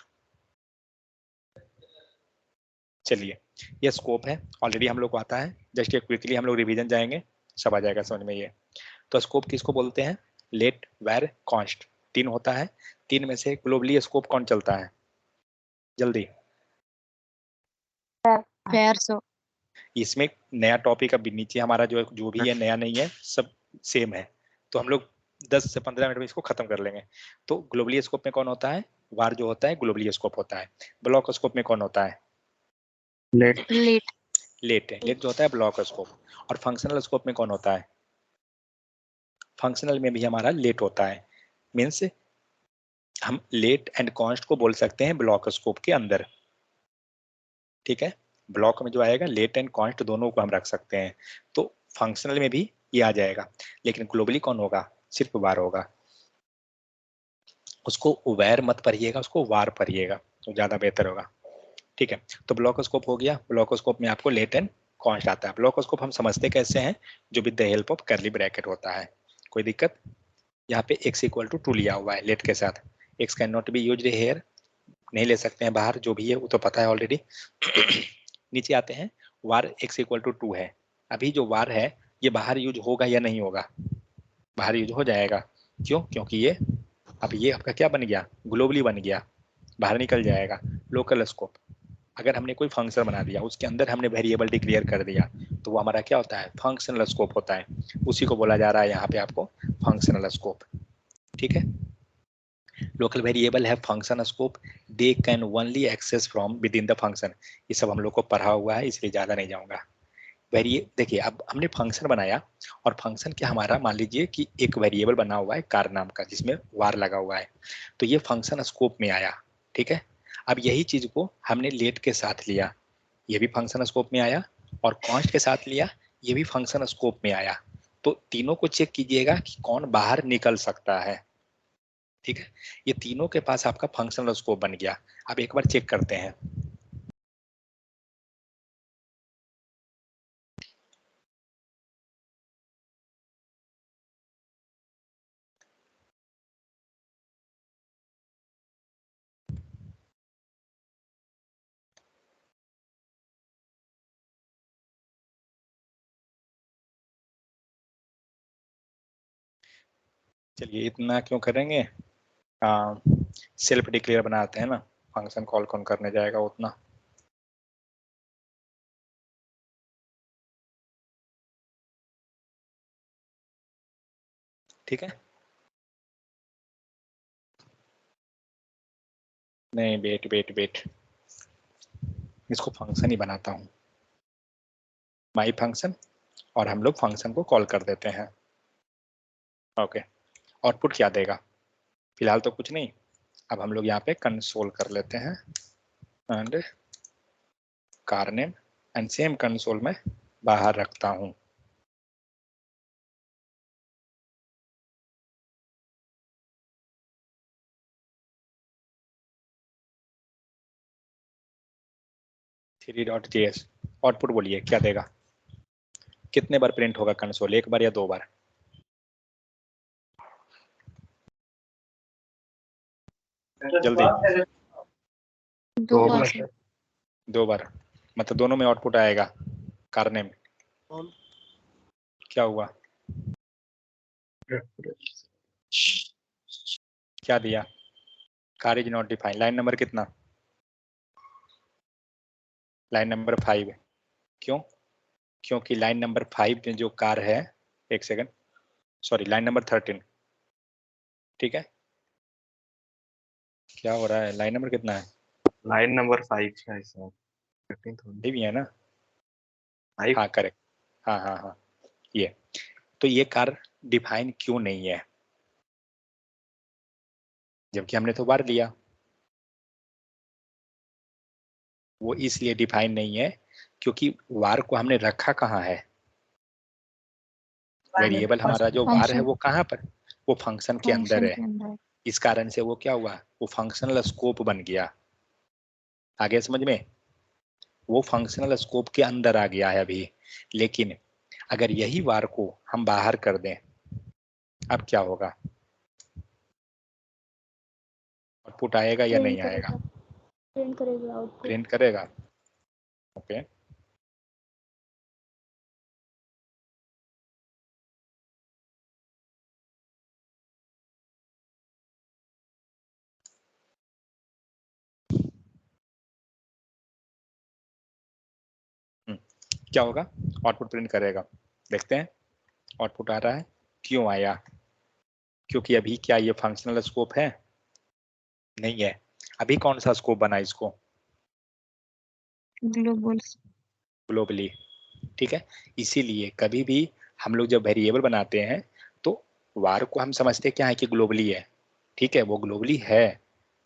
चलिए, ये स्कोप है, ऑलरेडी हम लोग को आता है, जस्ट ये क्विकली हम लोग रिवीजन जाएंगे, सब आ जाएगा समझ में ये। तो स्कोप किसको बोलते हैं? लेट, वेर, कॉन्स्ट, तीन होता है। तीन में से ग्लोबली स्कोप कौन चलता है? जल्दी। इसमें नया टॉपिक अभी नीचे हमारा जो भी है नया नहीं है, सब सेम है। तो हम लोग 10 से 15 मिनट में इसको खत्म कर लेंगे। तो ग्लोबली स्कोप में कौन होता है? वार जो होता है ग्लोबली स्कोप होता है। ब्लॉक स्कोप में कौन होता है? लेट लेट जो होता है ब्लॉक स्कोप। और फंक्शनल स्कोप में कौन होता है? फंक्शनल में भी हमारा लेट होता है। मीन्स हम लेट एंड कॉन्स्ट को बोल सकते हैं ब्लॉक स्कोप के अंदर। ठीक है, ब्लॉक में जो आएगा लेट एंड कॉन्स्ट दोनों को हम रख सकते हैं। तो फंक्शनल में भी ये आ जाएगा, लेकिन ग्लोबली कौन होगा? सिर्फ वार होगा। उसको वैर मत पढ़िएगा, उसको वार पढ़िएगा तो ज्यादा बेहतर होगा। ठीक है, तो ब्लॉक स्कोप हो गया। ब्लॉक स्कोप में आपको लेट एंड कॉन्स्ट आता है। ब्लॉक स्कोप हम समझते कैसे हैं, जो with the help of curly bracket होता है। कोई दिक्कत? यहाँ पे x इक्वल टू 2 लिया हुआ है लेट के साथ, x can not be used here, नहीं ले सकते हैं बाहर, जो भी है वो तो पता है ऑलरेडी। नीचे आते हैं, वार x इक्वल टू 2 है। अभी जो वार है ये बाहर यूज होगा या नहीं होगा? बाहर यूज हो जाएगा। क्यों? क्योंकि ये अब ये आपका क्या बन गया, ग्लोबली बन गया, बाहर निकल जाएगा। लोकल स्कोप, अगर हमने कोई फंक्शन बना दिया, उसके अंदर हमने वेरिएबल डिक्लेयर कर दिया, तो वो हमारा क्या होता है, फंक्शनल स्कोप होता है। उसी को बोला जा रहा है यहाँ पे आपको फंक्शनल स्कोप। ठीक है, लोकल वेरिएबल है function scope, they can only access from within the function. ये सब हम लोग को पढ़ा हुआ है, इसलिए ज्यादा नहीं जाऊंगा। देखिए अब हमने फंक्शन बनाया, और फंक्शन क्या हमारा, मान लीजिए कि एक वेरिएबल बना हुआ है कार नाम का, जिसमें वार लगा हुआ है, तो ये फंक्शन स्कोप में आया। ठीक है, अब यही चीज को हमने लेट के साथ लिया, ये भी फंक्शन स्कोप में आया, और कॉन्स्ट के साथ लिया, ये भी फंक्शन स्कोप में आया। तो तीनों को चेक कीजिएगा कि कौन बाहर निकल सकता है। ठीक है, ये तीनों के पास आपका फंक्शनल स्कोप बन गया। अब एक बार चेक करते हैं। चलिए इतना क्यों करेंगे, सेल्फ डिक्लेयर बनाते हैं ना, फंक्शन कॉल कौन करने जाएगा उतना। ठीक है, नहीं वेट, इसको फंक्शन ही बनाता हूँ, माई फंक्शन, और हम लोग फंक्शन को कॉल कर देते हैं। ओके, आउटपुट क्या देगा, फिलहाल तो कुछ नहीं। अब हम लोग यहाँ पे कंसोल कर लेते हैं, and car name, and same console में बाहर रखता हूँ। .js आउटपुट बोलिए क्या देगा, कितने बार प्रिंट होगा कंसोल, एक बार या दो बार? जल्दी, दो बार, मतलब दोनों में आउटपुट आएगा। कार नेम क्या हुआ, क्या दिया, car is not defined. Line number कितना, लाइन नंबर 5। क्यों? क्योंकि लाइन नंबर 5 में जो कार है, एक सेकंड, सॉरी लाइन नंबर 13। ठीक है, क्या हो रहा है, लाइन नंबर कितना है? लाइन नंबर 5 है सर, 13 भी है ना? 5। हाँ करेक्ट, हाँ, ये तो ये कार डिफाइन क्यों नहीं है, जबकि हमने तो बार लिया। वो इसलिए डिफाइन नहीं है क्योंकि वार को हमने रखा कहाँ है, वेरिएबल हमारा जो वार है वो कहाँ पर, वो फंक्शन के अंदर है। इस कारण से वो क्या हुआ, वो फंक्शनल स्कोप बन गया। आगे समझ में, वो फंक्शनल स्कोप के अंदर आ गया है अभी। लेकिन अगर यही वार को हम बाहर कर दें, अब क्या होगा, आउटपुट आएगा या नहीं आएगा? प्रिंट करेगा आउटपुट। प्रिंट करेगा। ओके, क्या होगा, आउटपुट प्रिंट करेगा। देखते हैं आउटपुट आ रहा है, क्यों आया, क्योंकि अभी क्या ये फंक्शनल स्कोप है, नहीं है। अभी कौन सा स्कोप बना इसको, ग्लोबली। ठीक है, इसीलिए कभी भी हम लोग जब वेरिएबल बनाते हैं तो वार को हम समझते क्या है कि ग्लोबली है। ठीक है, वो ग्लोबली है,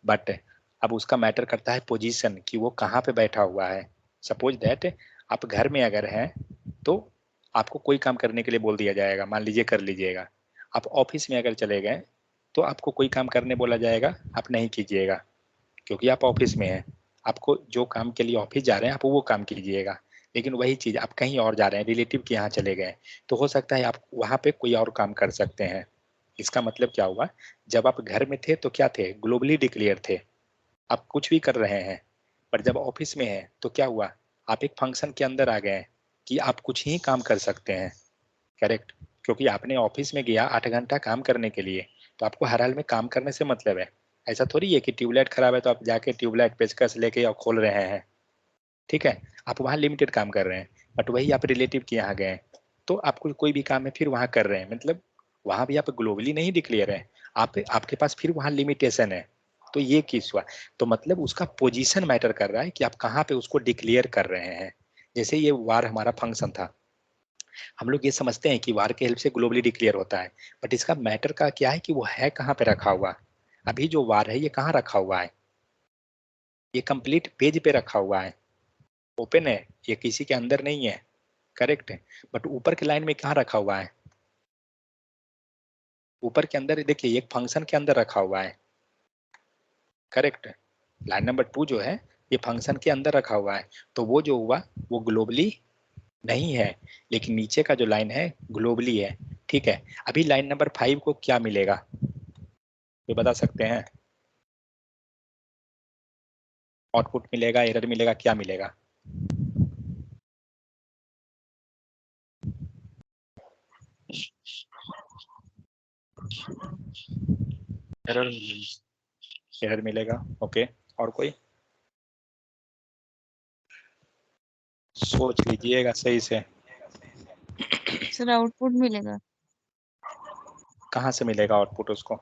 बट अब उसका मैटर करता है पोजीशन, कि वो कहाँ पे बैठा हुआ है। सपोज दैट आप घर में अगर हैं तो आपको कोई काम करने के लिए बोल दिया जाएगा, मान लीजिए कर लीजिएगा। आप ऑफिस में अगर चले गए तो आपको कोई काम करने बोला जाएगा, आप नहीं कीजिएगा क्योंकि आप ऑफिस में हैं। आपको जो काम के लिए ऑफिस जा रहे हैं आप वो काम कीजिएगा। लेकिन वही चीज आप कहीं और जा रहे हैं, रिलेटिव के यहाँ चले गए, तो हो सकता है आप वहां पे कोई और काम कर सकते हैं। इसका मतलब क्या हुआ, जब आप घर में थे तो क्या थे, ग्लोबली डिक्लेयर थे, आप कुछ भी कर रहे हैं। पर जब ऑफिस में है तो क्या हुआ, आप एक फंक्शन के अंदर आ गए कि आप कुछ ही काम कर सकते हैं। करेक्ट, क्योंकि आपने ऑफिस में गया 8 घंटा काम करने के लिए, तो आपको हर हाल में काम करने से मतलब है। ऐसा थोड़ी है कि ट्यूबलाइट खराब है तो आप जाके ट्यूबलाइट पेचकस लेके और खोल रहे हैं, ठीक है, आप वहाँ लिमिटेड काम कर रहे हैं। बट वही आप रिलेटिव के यहाँ गए तो आपको कोई भी काम है फिर वहाँ कर रहे हैं, मतलब वहाँ भी आप ग्लोबली नहीं डिक्लेयर है, आप आपके पास फिर वहाँ लिमिटेशन है। तो ये केस हुआ, तो मतलब उसका पोजीशन मैटर कर रहा है कि आप कहाँ पे उसको डिक्लेयर कर रहे हैं। जैसे ये वार हमारा फंक्शन था, हम लोग ये समझते हैं कि वार के हेल्प से ग्लोबली डिक्लेयर होता है, बट इसका मैटर का क्या है कि वो है कहाँ पे रखा हुआ। अभी जो वार है ये कहाँ रखा हुआ है, ये कंप्लीट पेज पे रखा हुआ है, ओपन है, ये किसी के अंदर नहीं है। करेक्ट है, बट ऊपर के लाइन में कहाँ रखा हुआ है, ऊपर के अंदर देखिए एक फंक्शन के अंदर रखा हुआ है। करेक्ट है, लाइन नंबर 2 जो है ये फंक्शन के अंदर रखा हुआ है, तो वो जो हुआ वो ग्लोबली नहीं है, लेकिन नीचे का जो लाइन है ग्लोबली है। ठीक है, अभी लाइन नंबर 5 को क्या मिलेगा, ये बता सकते हैं, आउटपुट मिलेगा, एरर मिलेगा, क्या मिलेगा। एरर मिलेगा, ओके, और कोई सोच लीजिएगा सही से। सर आउटपुट मिलेगा। कहाँ से मिलेगा आउटपुट उसको,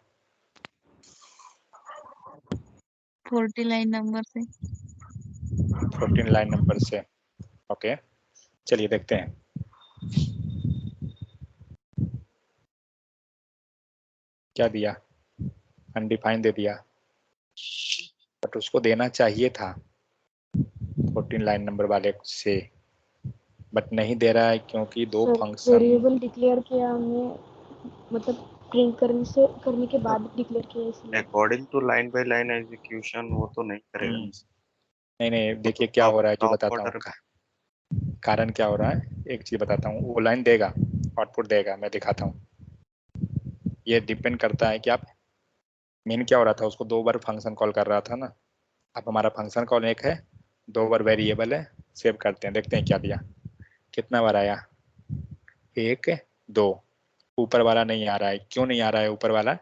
40 लाइन नंबर से। 14 लाइन नंबर से, ओके, चलिए देखते हैं। क्या दिया, अनडिफाइंड दे दिया, बट उसको देना चाहिए था 14 लाइन नंबर वाले से, बट नहीं दे रहा है क्योंकि दो फंक्शन। वेरिएबल डिक्लेयर किया हमने, मतलब प्रिंट करने के बाद डिक्लेयर किया इसलिए। According to line by line execution वो तो नहीं करेगा। नहीं नहीं, देखिए क्या हो रहा है जो टॉप बताता ऑर्डर हूँ, कारण क्या हो रहा है, एक चीज बताता हूँ, वो लाइन देगा, आउटपुट देगा, मैं दिखाता हूँ। ये डिपेंड करता है कि आप मेन क्या हो रहा था, उसको 2 बार फंक्शन कॉल कर रहा था ना। अब हमारा फंक्शन कॉल एक है, 2 बार वेरिएबल है, सेव करते हैं, देखते हैं क्या दिया, कितना बार आया, 1 2, ऊपर वाला नहीं आ रहा है। क्यों नहीं आ रहा है ऊपर वाला,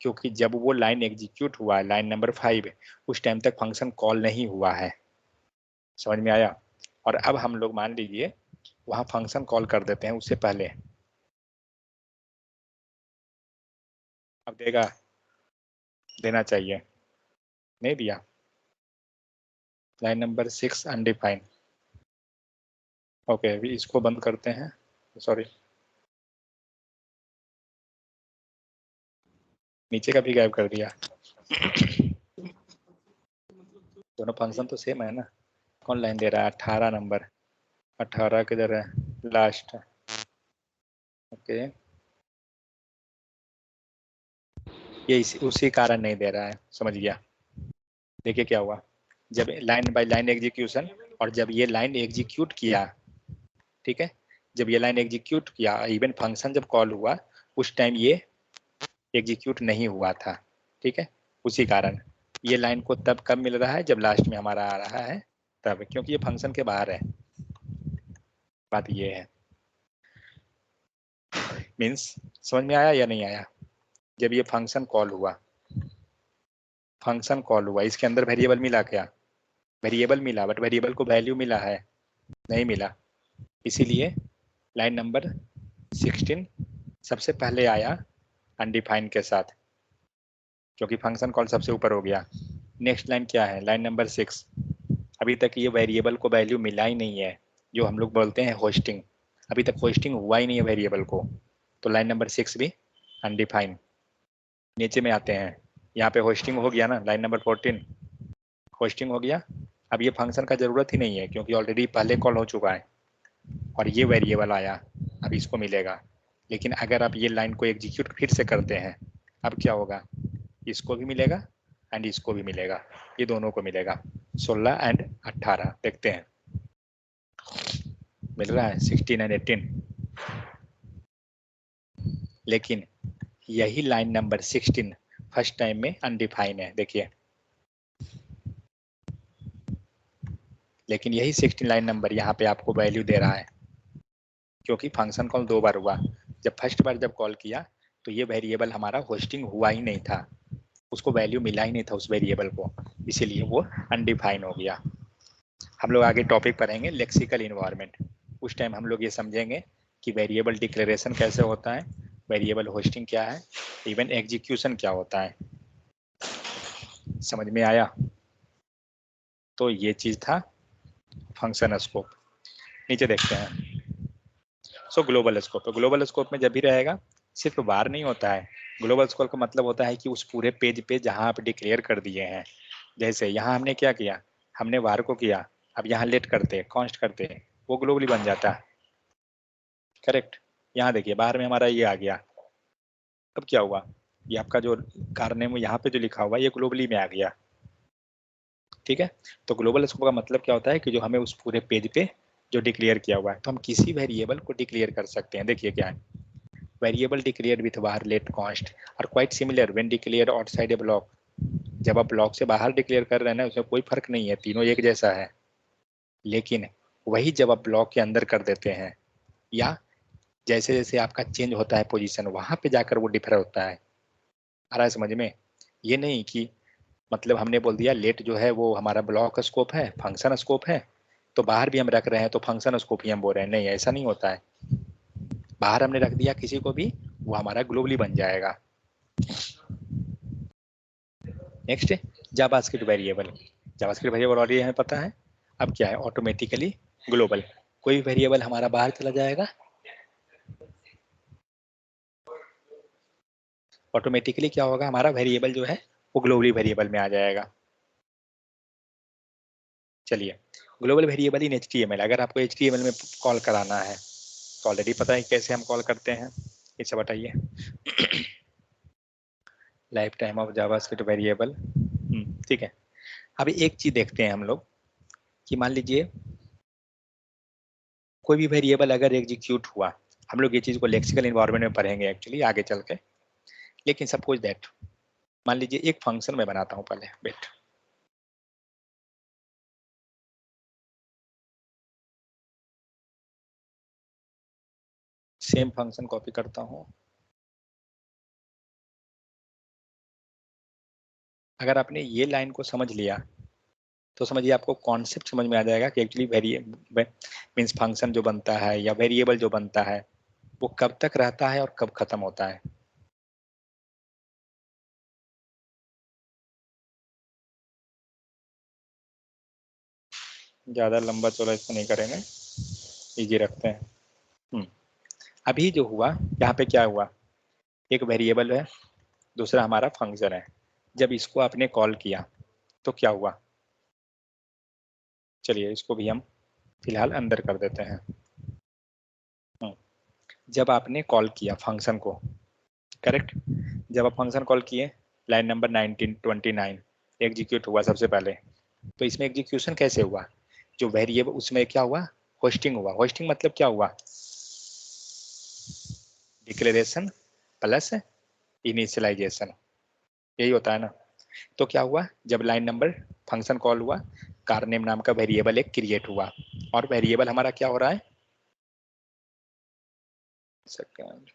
क्योंकि जब वो लाइन एग्जीक्यूट हुआ है, लाइन नंबर 5, उस टाइम तक फंक्शन कॉल नहीं हुआ है। समझ में आया। और अब हम लोग मान लीजिए वहां फंक्शन कॉल कर देते हैं उससे पहले, अब देगा, देना चाहिए, नहीं दिया। लाइन नंबर 6 अनडिफाइंड, ओके, अभी इसको बंद करते हैं, सॉरी नीचे का भी गायब कर दिया। दोनों फंक्शन तो सेम है ना। कौन लाइन दे रहा है, 18 नंबर, 18 किधर है, लास्ट, ओके, ये उसी कारण नहीं दे रहा है, समझ गया। देखिए क्या हुआ, जब लाइन बाय लाइन एग्जीक्यूशन, और जब ये लाइन एग्जीक्यूट किया, ठीक है, जब ये लाइन एग्जीक्यूट किया, इवन फंक्शन जब कॉल हुआ उस टाइम ये एग्जीक्यूट नहीं हुआ था, ठीक है, उसी कारण ये लाइन को तब कब मिल रहा है जब लास्ट में हमारा आ रहा है तब, क्योंकि ये फंक्शन के बाहर है। बात ये है, मीन्स समझ में आया या नहीं आया। जब ये फंक्शन कॉल हुआ, फंक्शन कॉल हुआ, इसके अंदर वेरिएबल मिला क्या, वेरिएबल मिला, बट वेरिएबल को वैल्यू मिला है, नहीं मिला, इसीलिए लाइन नंबर 16 सबसे पहले आया अनडिफाइंड के साथ, क्योंकि फंक्शन कॉल सबसे ऊपर हो गया। नेक्स्ट लाइन क्या है, लाइन नंबर 6, अभी तक ये वेरिएबल को वैल्यू मिला ही नहीं है, जो हम लोग बोलते हैं होस्टिंग, अभी तक होस्टिंग हुआ ही नहीं है वेरिएबल को, तो लाइन नंबर 6 भी अनडिफाइंड। नीचे में आते हैं, यहाँ पे होस्टिंग हो गया ना, लाइन नंबर 14 होस्टिंग हो गया। अब ये फंक्शन का जरूरत ही नहीं है क्योंकि ऑलरेडी पहले कॉल हो चुका है, और ये वेरिएबल आया, अब इसको मिलेगा। लेकिन अगर आप ये लाइन को एग्जीक्यूट फिर से करते हैं, अब क्या होगा, इसको भी मिलेगा एंड इसको भी मिलेगा, ये दोनों को मिलेगा, 16 एंड 18, देखते हैं। मिल रहा है 16 एंड 18, लेकिन यही लाइन नंबर 16 फर्स्ट टाइम में अनडिफाइन है, देखिए। लेकिन यही 16 लाइन नंबर यहाँ पे आपको वैल्यू दे रहा है, क्योंकि फंक्शन कॉल 2 बार हुआ। जब फर्स्ट बार जब कॉल किया तो ये वेरिएबल हमारा होस्टिंग हुआ ही नहीं था, उसको वैल्यू मिला ही नहीं था उस वेरिएबल को, इसीलिए वो अनडिफाइन हो गया। हम लोग आगे टॉपिक पढ़ेंगे लेक्सिकल इन्वायरमेंट, उस टाइम हम लोग ये समझेंगे कि वेरिएबल डिक्लेरेशन कैसे होता है, वेरिएबल होस्टिंग क्या है, इवन एग्जीक्यूशन क्या होता है। समझ में आया? तो ये चीज था फंक्शन स्कोप। नीचे देखते हैं। सो ग्लोबल स्कोप, ग्लोबल स्कोप में जब भी रहेगा सिर्फ बार नहीं होता है। ग्लोबल स्कोप का मतलब होता है कि उस पूरे पेज पे जहां आप डिक्लेयर कर दिए हैं, जैसे यहाँ हमने क्या किया, हमने वार को किया, अब यहाँ लेट करते कॉन्स्ट करते, वो ग्लोबली बन जाता है। करेक्ट। यहाँ देखिए बाहर में हमारा ये आ गया, अब क्या हुआ, ये आपका जो कारनेम यहाँ पे जो लिखा हुआ ये ग्लोबली में आ गया। ठीक है। तो ग्लोबल स्कोप का मतलब क्या होता है कि जो हमें उस पूरे पेज पे जो डिक्लेयर किया हुआ है, तो हम किसी वेरिएबल को डिक्लेयर कर सकते हैं। देखिए क्या है, वेरिएबल डिक्लेयर विथ बाहर लेट कॉन्स्ट और quite similar when declare outside A block. जब आप ब्लॉक से बाहर डिक्लेयर कर रहे हैं ना, उसमें कोई फर्क नहीं है, तीनों एक जैसा है। लेकिन वही जब आप ब्लॉक के अंदर कर देते हैं, या जैसे जैसे आपका चेंज होता है पोजीशन, वहां पे जाकर वो डिफर होता है। आ रहा है समझ में? ये नहीं कि मतलब हमने बोल दिया लेट जो है वो हमारा ब्लॉक स्कोप है, फंक्शन स्कोप है, तो बाहर भी हम रख रहे हैं तो फंक्शन स्कोप ही हम बोल रहे हैं, नहीं ऐसा नहीं होता है। बाहर हमने रख दिया किसी को भी, वो हमारा ग्लोबली बन जाएगा। Next JavaScript variable. JavaScript variable already हमें पता है। अब क्या है, ऑटोमेटिकली ग्लोबल, कोई भी वेरिएबल हमारा बाहर चला जाएगा, ऑटोमेटिकली क्या होगा, हमारा वेरिएबल जो है वो ग्लोबली वेरिएबल में आ जाएगा। चलिए, ग्लोबल वेरिएबल इन HTML, अगर आपको HTML में कॉल कराना है तो ऑलरेडी पता है कैसे हम कॉल करते हैं, इसे बताइए। Life time of JavaScript variable. ठीक है। अभी एक चीज देखते हैं हम लोग कि मान लीजिए कोई भी वेरिएबल अगर एग्जीक्यूट हुआ, हम लोग ये चीज को लेक्सिकल इन्वायरमेंट में पढ़ेंगे एक्चुअली आगे चल के। लेकिन सपोज दैट, मान लीजिए एक फंक्शन में बनाता हूं पहले, वेट, सेम फंक्शन कॉपी करता हूं। अगर आपने ये लाइन को समझ लिया तो समझिए आपको कॉन्सेप्ट समझ में आ जाएगा कि एक्चुअली वेरिएबल मींस फंक्शन जो बनता है या वेरिएबल जो बनता है वो कब तक रहता है और कब खत्म होता है। ज्यादा लंबा चौड़ा इसको नहीं करेंगे, इजी रखते हैं। अभी जो हुआ यहाँ पे क्या हुआ, एक वेरिएबल है, दूसरा हमारा फंक्शन है। जब इसको आपने कॉल किया तो क्या हुआ, चलिए इसको भी हम फिलहाल अंदर कर देते हैं। जब आपने कॉल किया फंक्शन को, करेक्ट, जब आप फंक्शन कॉल किए, लाइन नंबर 1929 एग्जीक्यूट हुआ सबसे पहले, तो इसमें एग्जीक्यूशन कैसे हुआ, जो वेरिएबल उसमें क्या हुआ, होस्टिंग हुआ। होस्टिंग मतलब क्या हुआ, डिक्लेरेशन प्लस इनिशियलाइजेशन, यही होता है ना। तो क्या हुआ, जब लाइन नंबर फंक्शन कॉल हुआ, कारनेम नाम का वेरिएबल एक क्रिएट हुआ, और वेरिएबल हमारा क्या हो रहा है, सेकंड,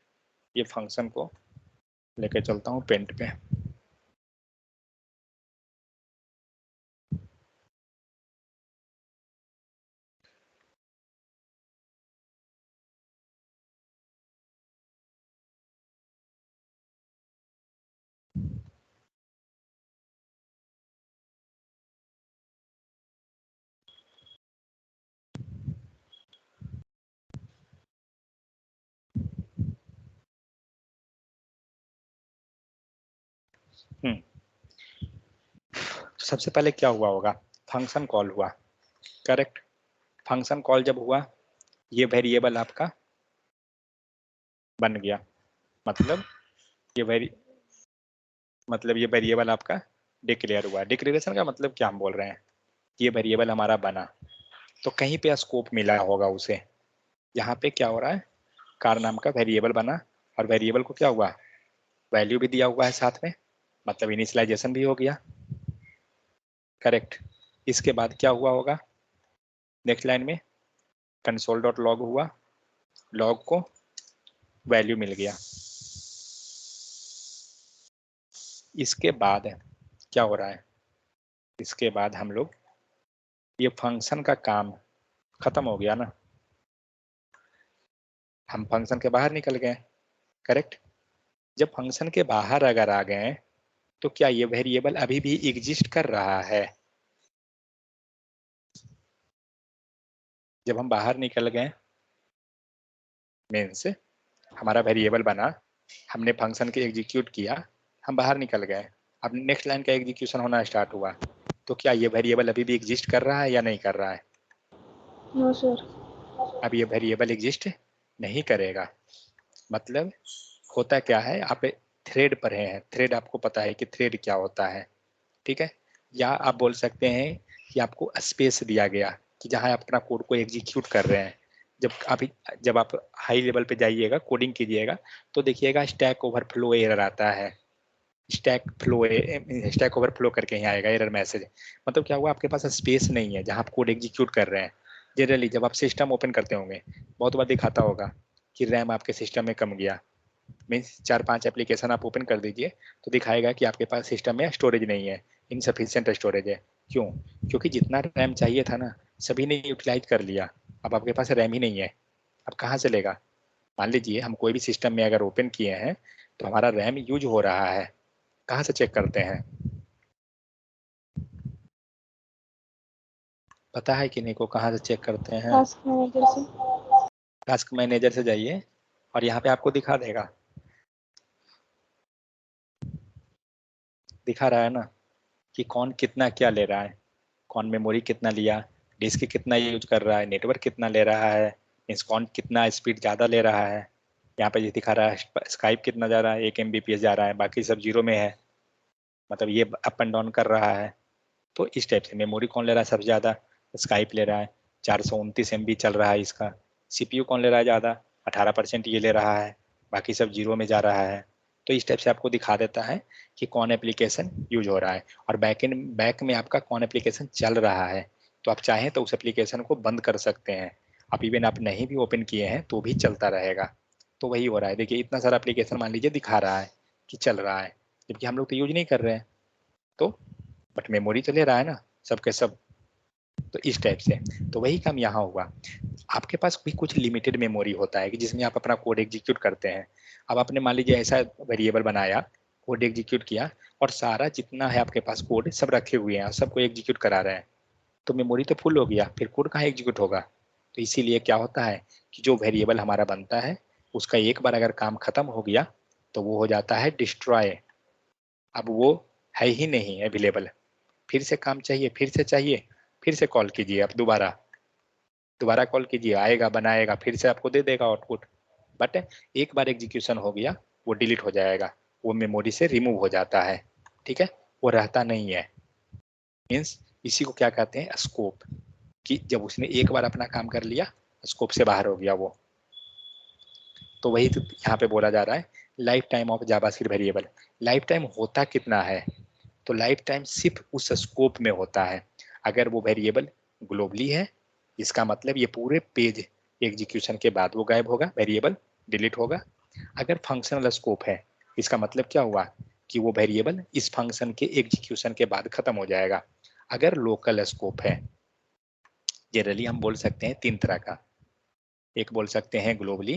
ये फंक्शन को लेके चलता हूँ पेंट पे। तो सबसे पहले क्या हुआ होगा, फंक्शन कॉल हुआ, करेक्ट। फंक्शन कॉल जब हुआ, ये वेरिएबल आपका बन गया, मतलब ये वेरिएबल आपका डिक्लेयर हुआ। डिक्लेरेशन का मतलब क्या हम बोल रहे हैं, ये वेरिएबल हमारा बना, तो कहीं पे स्कोप मिला होगा उसे, यहाँ पे क्या हो रहा है, कार नाम का वेरिएबल बना और वेरिएबल को क्या हुआ, वैल्यू भी दिया हुआ है साथ में, मतलब इनिशियलाइजेशन भी हो गया, करेक्ट। इसके बाद क्या हुआ होगा, नेक्स्ट लाइन में कंसोल डॉट लॉग हुआ, लॉग को वैल्यू मिल गया। इसके बाद क्या हो रहा है, इसके बाद हम लोग ये फंक्शन का काम खत्म हो गया ना, हम फंक्शन के बाहर निकल गए, करेक्ट। जब फंक्शन के बाहर अगर आ गए तो क्या ये वेरिएबल अभी भी एग्जिस्ट कर रहा है? जब हम बाहर निकल गए मीन्स हमारा वेरिएबल बना, हमने फंक्शन के एग्जीक्यूट किया, हम बाहर निकल गए, अब नेक्स्ट लाइन का एग्जीक्यूशन होना स्टार्ट हुआ, तो क्या ये वेरिएबल अभी भी एग्जिस्ट कर रहा है या नहीं कर रहा है? No sir. अब ये वेरिएबल एग्जिस्ट नहीं करेगा। मतलब होता क्या है, आप थ्रेड पढ़े हैं, थ्रेड आपको पता है कि थ्रेड क्या होता है, ठीक है। या आप बोल सकते हैं कि आपको स्पेस दिया गया कि जहां आप अपना कोड को एग्जीक्यूट कर रहे हैं, जब आप हाई लेवल पे जाइएगा, कोडिंग कीजिएगा, तो देखिएगा स्टैक ओवरफ्लो एरर आता है, स्टैक ओवरफ्लो करके ही आएगा एरर मैसेज। मतलब क्या हुआ, आपके पास स्पेस नहीं है जहां आप कोड एग्जीक्यूट कर रहे हैं। जनरली जब आप सिस्टम ओपन करते होंगे बहुत बार दिखाता होगा कि रैम आपके सिस्टम में कम गया, मीन्स 4-5 एप्लीकेशन आप ओपन कर दीजिए तो दिखाएगा कि आपके पास सिस्टम में स्टोरेज नहीं है, इनसफिशिएंट स्टोरेज है। क्यों? क्योंकि जितना रैम चाहिए था ना सभी ने यूटिलाइज कर लिया, अब आपके पास रैम ही नहीं है, अब कहाँ से लेगा? मान लीजिए हम कोई भी सिस्टम में अगर ओपन किए हैं तो हमारा रैम यूज हो रहा है, कहाँ से चेक करते हैं? पता है कि नहीं को कहाँ से चेक करते हैं? टास्क मैनेजर से। टास्क मैनेजर से जाइए और यहाँ पे आपको दिखा देगा, दिखा रहा है ना कि कौन कितना क्या ले रहा है, कौन मेमोरी कितना लिया, डिस्क कितना यूज कर रहा है, नेटवर्क कितना ले रहा है, मीन्स कौन कितना स्पीड ज़्यादा ले रहा है। यहाँ पे ये दिखा रहा है स्काइप कितना जा रहा है, 1 MBPS जा रहा है, बाकी सब जीरो में है, मतलब ये अप एंड डाउन कर रहा है। तो इस टाइप से मेमोरी कौन ले रहा है सबसे ज़्यादा, स्काइप ले रहा है, 429 MB चल रहा है इसका। CPU कौन ले रहा है ज़्यादा, 18% ये ले रहा है, बाकी सब जीरो में जा रहा है। तो इस टाइप से आपको दिखा देता है कि कौन एप्लीकेशन यूज हो रहा है और बैक में आपका कौन एप्लीकेशन चल रहा है। तो आप चाहें तो उस एप्लीकेशन को बंद कर सकते हैं, आप इवन आप नहीं भी ओपन किए हैं तो भी चलता रहेगा। तो वही हो रहा है, देखिए इतना सारा एप्लीकेशन मान लीजिए दिखा रहा है कि चल रहा है, जबकि हम लोग तो यूज नहीं कर रहे हैं, तो बट मेमोरी तो ले रहा है ना सबके सब। तो इस टाइप से तो वही काम यहाँ हुआ, आपके पास भी कुछ लिमिटेड मेमोरी होता है कि जिसमें आप अपना कोड एग्जीक्यूट करते हैं। अब आपने मान लीजिए ऐसा वेरिएबल बनाया, कोड एग्जीक्यूट किया और सारा जितना है आपके पास कोड सब रखे हुए हैं, सबको एग्जीक्यूट करा रहे हैं, तो मेमोरी तो फुल हो गया, फिर कोड कहाँ एग्जीक्यूट होगा? तो इसीलिए क्या होता है कि जो वेरिएबल हमारा बनता है उसका एक बार अगर काम खत्म हो गया तो वो हो जाता है डिस्ट्रॉय, अब वो है ही नहीं अवेलेबल, फिर से काम चाहिए, फिर से चाहिए, फिर से कॉल कीजिए, आप दोबारा कॉल कीजिए, आएगा बनाएगा फिर से आपको दे देगा आउटपुट। बट एक बार एग्जीक्यूशन हो गया वो डिलीट हो जाएगा, वो मेमोरी से रिमूव हो जाता है, ठीक है, वो रहता नहीं है। मीन्स इसी को क्या कहते हैं, स्कोप, कि जब उसने एक बार अपना काम कर लिया स्कोप से बाहर हो गया वो। तो वही तो यहाँ पे बोला जा रहा है life time of JavaScript variable. Life time होता कितना है, तो लाइफ टाइम सिर्फ उस स्कोप में होता है। अगर वो वेरिएबल ग्लोबली है इसका मतलब ये पूरे पेज एग्जीक्यूशन के बाद वो गायब होगा, वेरिएबल डिलीट होगा। अगर फंक्शनल स्कोप है इसका मतलब क्या हुआ कि वो वेरिएबल इस फंक्शन के एग्जीक्यूशन के बाद खत्म हो जाएगा। अगर लोकल स्कोप है, जनरली हम बोल सकते हैं 3 तरह का, एक बोल सकते हैं ग्लोबली,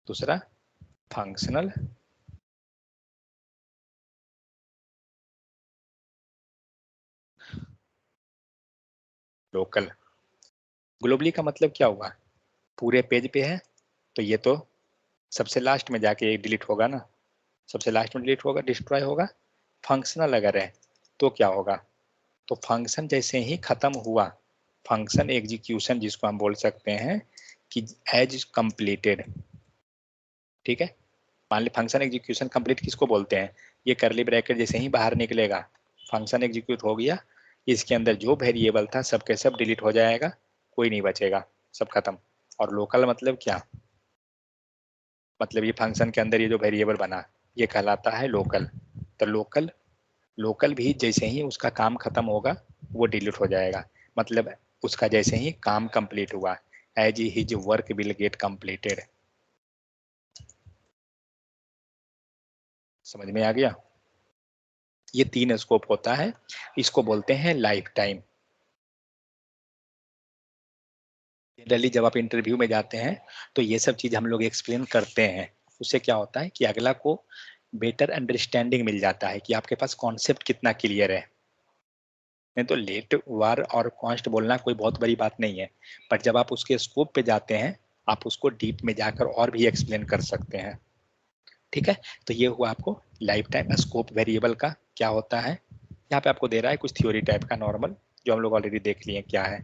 दूसरा फंक्शनल, लोकल। ग्लोबली का मतलब क्या हुआ, पूरे पेज पे है तो ये तो सबसे लास्ट में जाके डिलीट होगा ना, सबसे लास्ट में डिलीट होगा, डिस्ट्रॉय होगा। फंक्शनल अगर है तो क्या होगा, तो फंक्शन जैसे ही खत्म हुआ, फंक्शन एग्जीक्यूशन जिसको हम बोल सकते हैं कि एज कंप्लीटेड, ठीक है। मान ली फंक्शन एग्जीक्यूशन कंप्लीट किसको बोलते हैं, ये करली ब्रैकेट जैसे ही बाहर निकलेगा फंक्शन एग्जीक्यूट हो गया, इसके अंदर जो वेरिएबल था सबके सब डिलीट हो जाएगा, कोई नहीं बचेगा, सब खत्म। और लोकल मतलब क्या, मतलब ये फंक्शन के अंदर ये जो वेरिएबल बना ये कहलाता है लोकल। तो लोकल भी जैसे ही उसका काम खत्म होगा वो डिलीट हो जाएगा, मतलब उसका जैसे ही काम कंप्लीट हुआ, as his work will get completed. समझ में आ गया? ये 3 स्कोप होता है, इसको बोलते हैं लाइफ टाइम। जनरली जब आप इंटरव्यू में जाते हैं तो ये सब चीज हम लोग एक्सप्लेन करते हैं, उससे क्या होता है कि अगला को बेटर अंडरस्टैंडिंग मिल जाता है कि आपके पास कॉन्सेप्ट कितना क्लियर है। नहीं तो लेट वार और कॉन्स्ट बोलना कोई बहुत बड़ी बात नहीं है, पर जब आप उसके स्कोप पे जाते हैं आप उसको डीप में जाकर और भी एक्सप्लेन कर सकते हैं। ठीक है, तो ये हुआ आपको लाइफ टाइम स्कोप वेरिएबल का क्या होता है। यहाँ पे आपको दे रहा है कुछ थ्योरी टाइप का नॉर्मल, जो हम लोग ऑलरेडी देख लिए क्या है।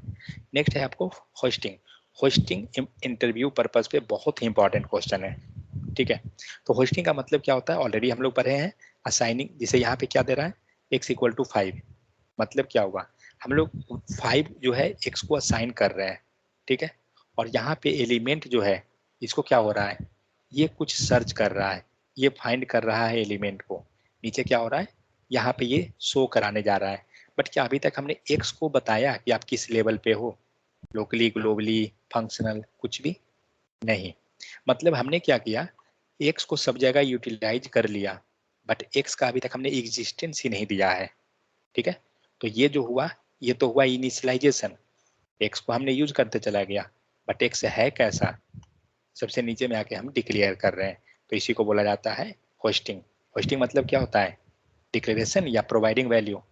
नेक्स्ट है आपको होस्टिंग। होस्टिंग इंटरव्यू पर्पज पे बहुत ही इंपॉर्टेंट क्वेश्चन है। ठीक है, तो होस्टिंग का मतलब क्या होता है ऑलरेडी हम लोग पढ़े हैं। असाइनिंग, जिसे यहाँ पे क्या दे रहा है x इक्वल टू 5, मतलब क्या हुआ हम लोग 5 जो है x को असाइन कर रहे हैं। ठीक है, और यहाँ पे एलिमेंट जो है इसको क्या हो रहा है, ये कुछ सर्च कर रहा है, ये फाइंड कर रहा है एलिमेंट को। नीचे क्या हो रहा है, यहाँ पे ये शो कराने जा रहा है। बट क्या अभी तक हमने x को बताया कि आप किस लेवल पे हो, लोकली, ग्लोबली, फंक्शनल, कुछ भी नहीं। मतलब हमने क्या किया, x को सब जगह यूटिलाइज कर लिया, बट x का अभी तक हमने एग्जिस्टेंस ही नहीं दिया है। ठीक है, तो ये जो हुआ ये तो हुआ इनिशियलाइजेशन, x को हमने यूज करते चला गया, बट x है कैसा, सबसे नीचे में आके हम डिक्लेयर कर रहे हैं, तो इसी को बोला जाता है होस्टिंग। होस्टिंग मतलब क्या होता है, डिक्लेरेशन या providing value.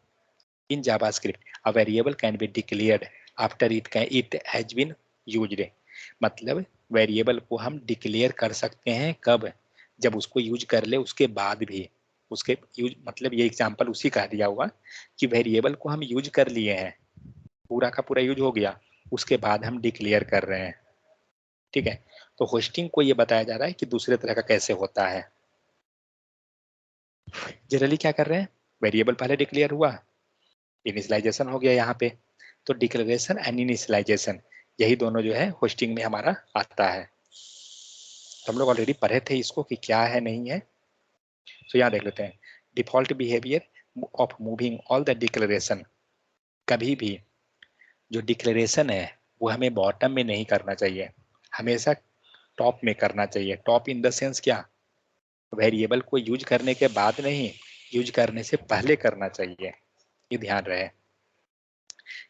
In JavaScript a variable can be declared after it has been used. मतलब वेरिएबल को हम डिक्लेयर कर सकते हैं कब, जब उसको यूज कर ले उसके बाद भी। उसके यूज मतलब ये एग्जांपल उसी का दिया हुआ कि वेरिएबल को हम यूज कर लिए हैं, पूरा का पूरा यूज हो गया, उसके बाद हम डिक्लेयर कर रहे हैं। ठीक है, तो होस्टिंग को ये बताया जा रहा है कि दूसरे तरह का कैसे होता है। जनरली क्या कर रहे हैं, वेरिएबल पहले डिक्लेयर हुआ, इनिशियलाइजेशन हो गया यहाँ पे, तो डिक्लेरेशन एंड इनिशियलाइजेशन यही दोनों जो है होस्टिंग में हमारा आता है। तो हम लोग ऑलरेडी पढ़े थे इसको कि क्या है नहीं है। तो यहाँ देख लेते हैं, default behaviour of moving all the declaration. कभी भी जो डिक्लेरेशन है वो हमें बॉटम में नहीं करना चाहिए, हमेशा टॉप में करना चाहिए। टॉप इन द सेंस क्या, वेरिएबल को यूज करने के बाद नहीं, यूज करने से पहले करना चाहिए, ये ध्यान रहे।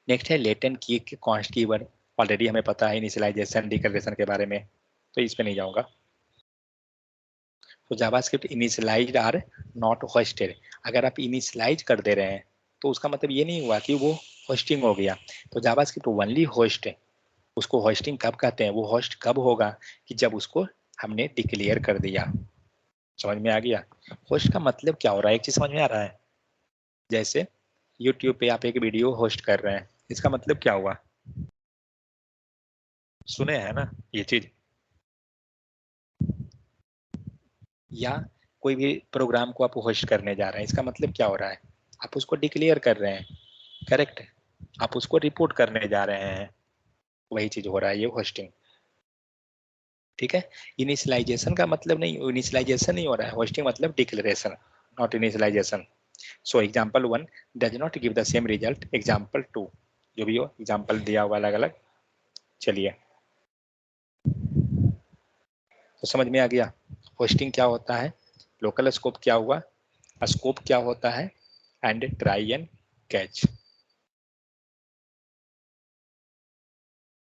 नेक्स्ट है लेटेंट की कॉन्स्ट कीवर्ड। ऑलरेडी हमें पता है इनिशियलाइजेशन डिक्लेरेशन के बारे में, तो इस पे नहीं जाऊंगा। तो JavaScript initialized are not hoisted. अगर आप इनिशियलाइज कर दे रहे हैं तो उसका मतलब ये नहीं हुआ कि वो होस्टिंग हो गया। तो जावास्क्रिप्ट ओनली होस्ट है, उसको होस्टिंग कब कहते हैं, वो होस्ट कब होगा कि जब उसको हमने डिक्लेयर कर दिया। समझ में आ गया? होस्ट का मतलब क्या हो रहा है, एक चीज समझ में आ रहा है, जैसे यूट्यूब पे आप एक वीडियो होस्ट कर रहे हैं, इसका मतलब क्या हुआ, सुने हैं ना ये चीज, या कोई भी प्रोग्राम को आप होस्ट करने जा रहे हैं, इसका मतलब क्या हो रहा है, आप उसको डिक्लेयर कर रहे हैं, करेक्ट, आप उसको रिपोर्ट करने जा रहे हैं, वही चीज हो रहा है ये होस्टिंग। ठीक है, इनिशियलाइजेशन का मतलब नहीं, इनिशियलाइजेशन नहीं हो रहा है, होस्टिंग मतलब declaration, not initialization. So example 1 does not give the same result example 2, जो भी हो एग्जाम्पल दिया हुआ अलग अलग। चलिए, तो समझ में आ गया होस्टिंग क्या होता है, लोकल स्कोप क्या हुआ, स्कोप क्या होता है, एंड ट्राई एंड कैच।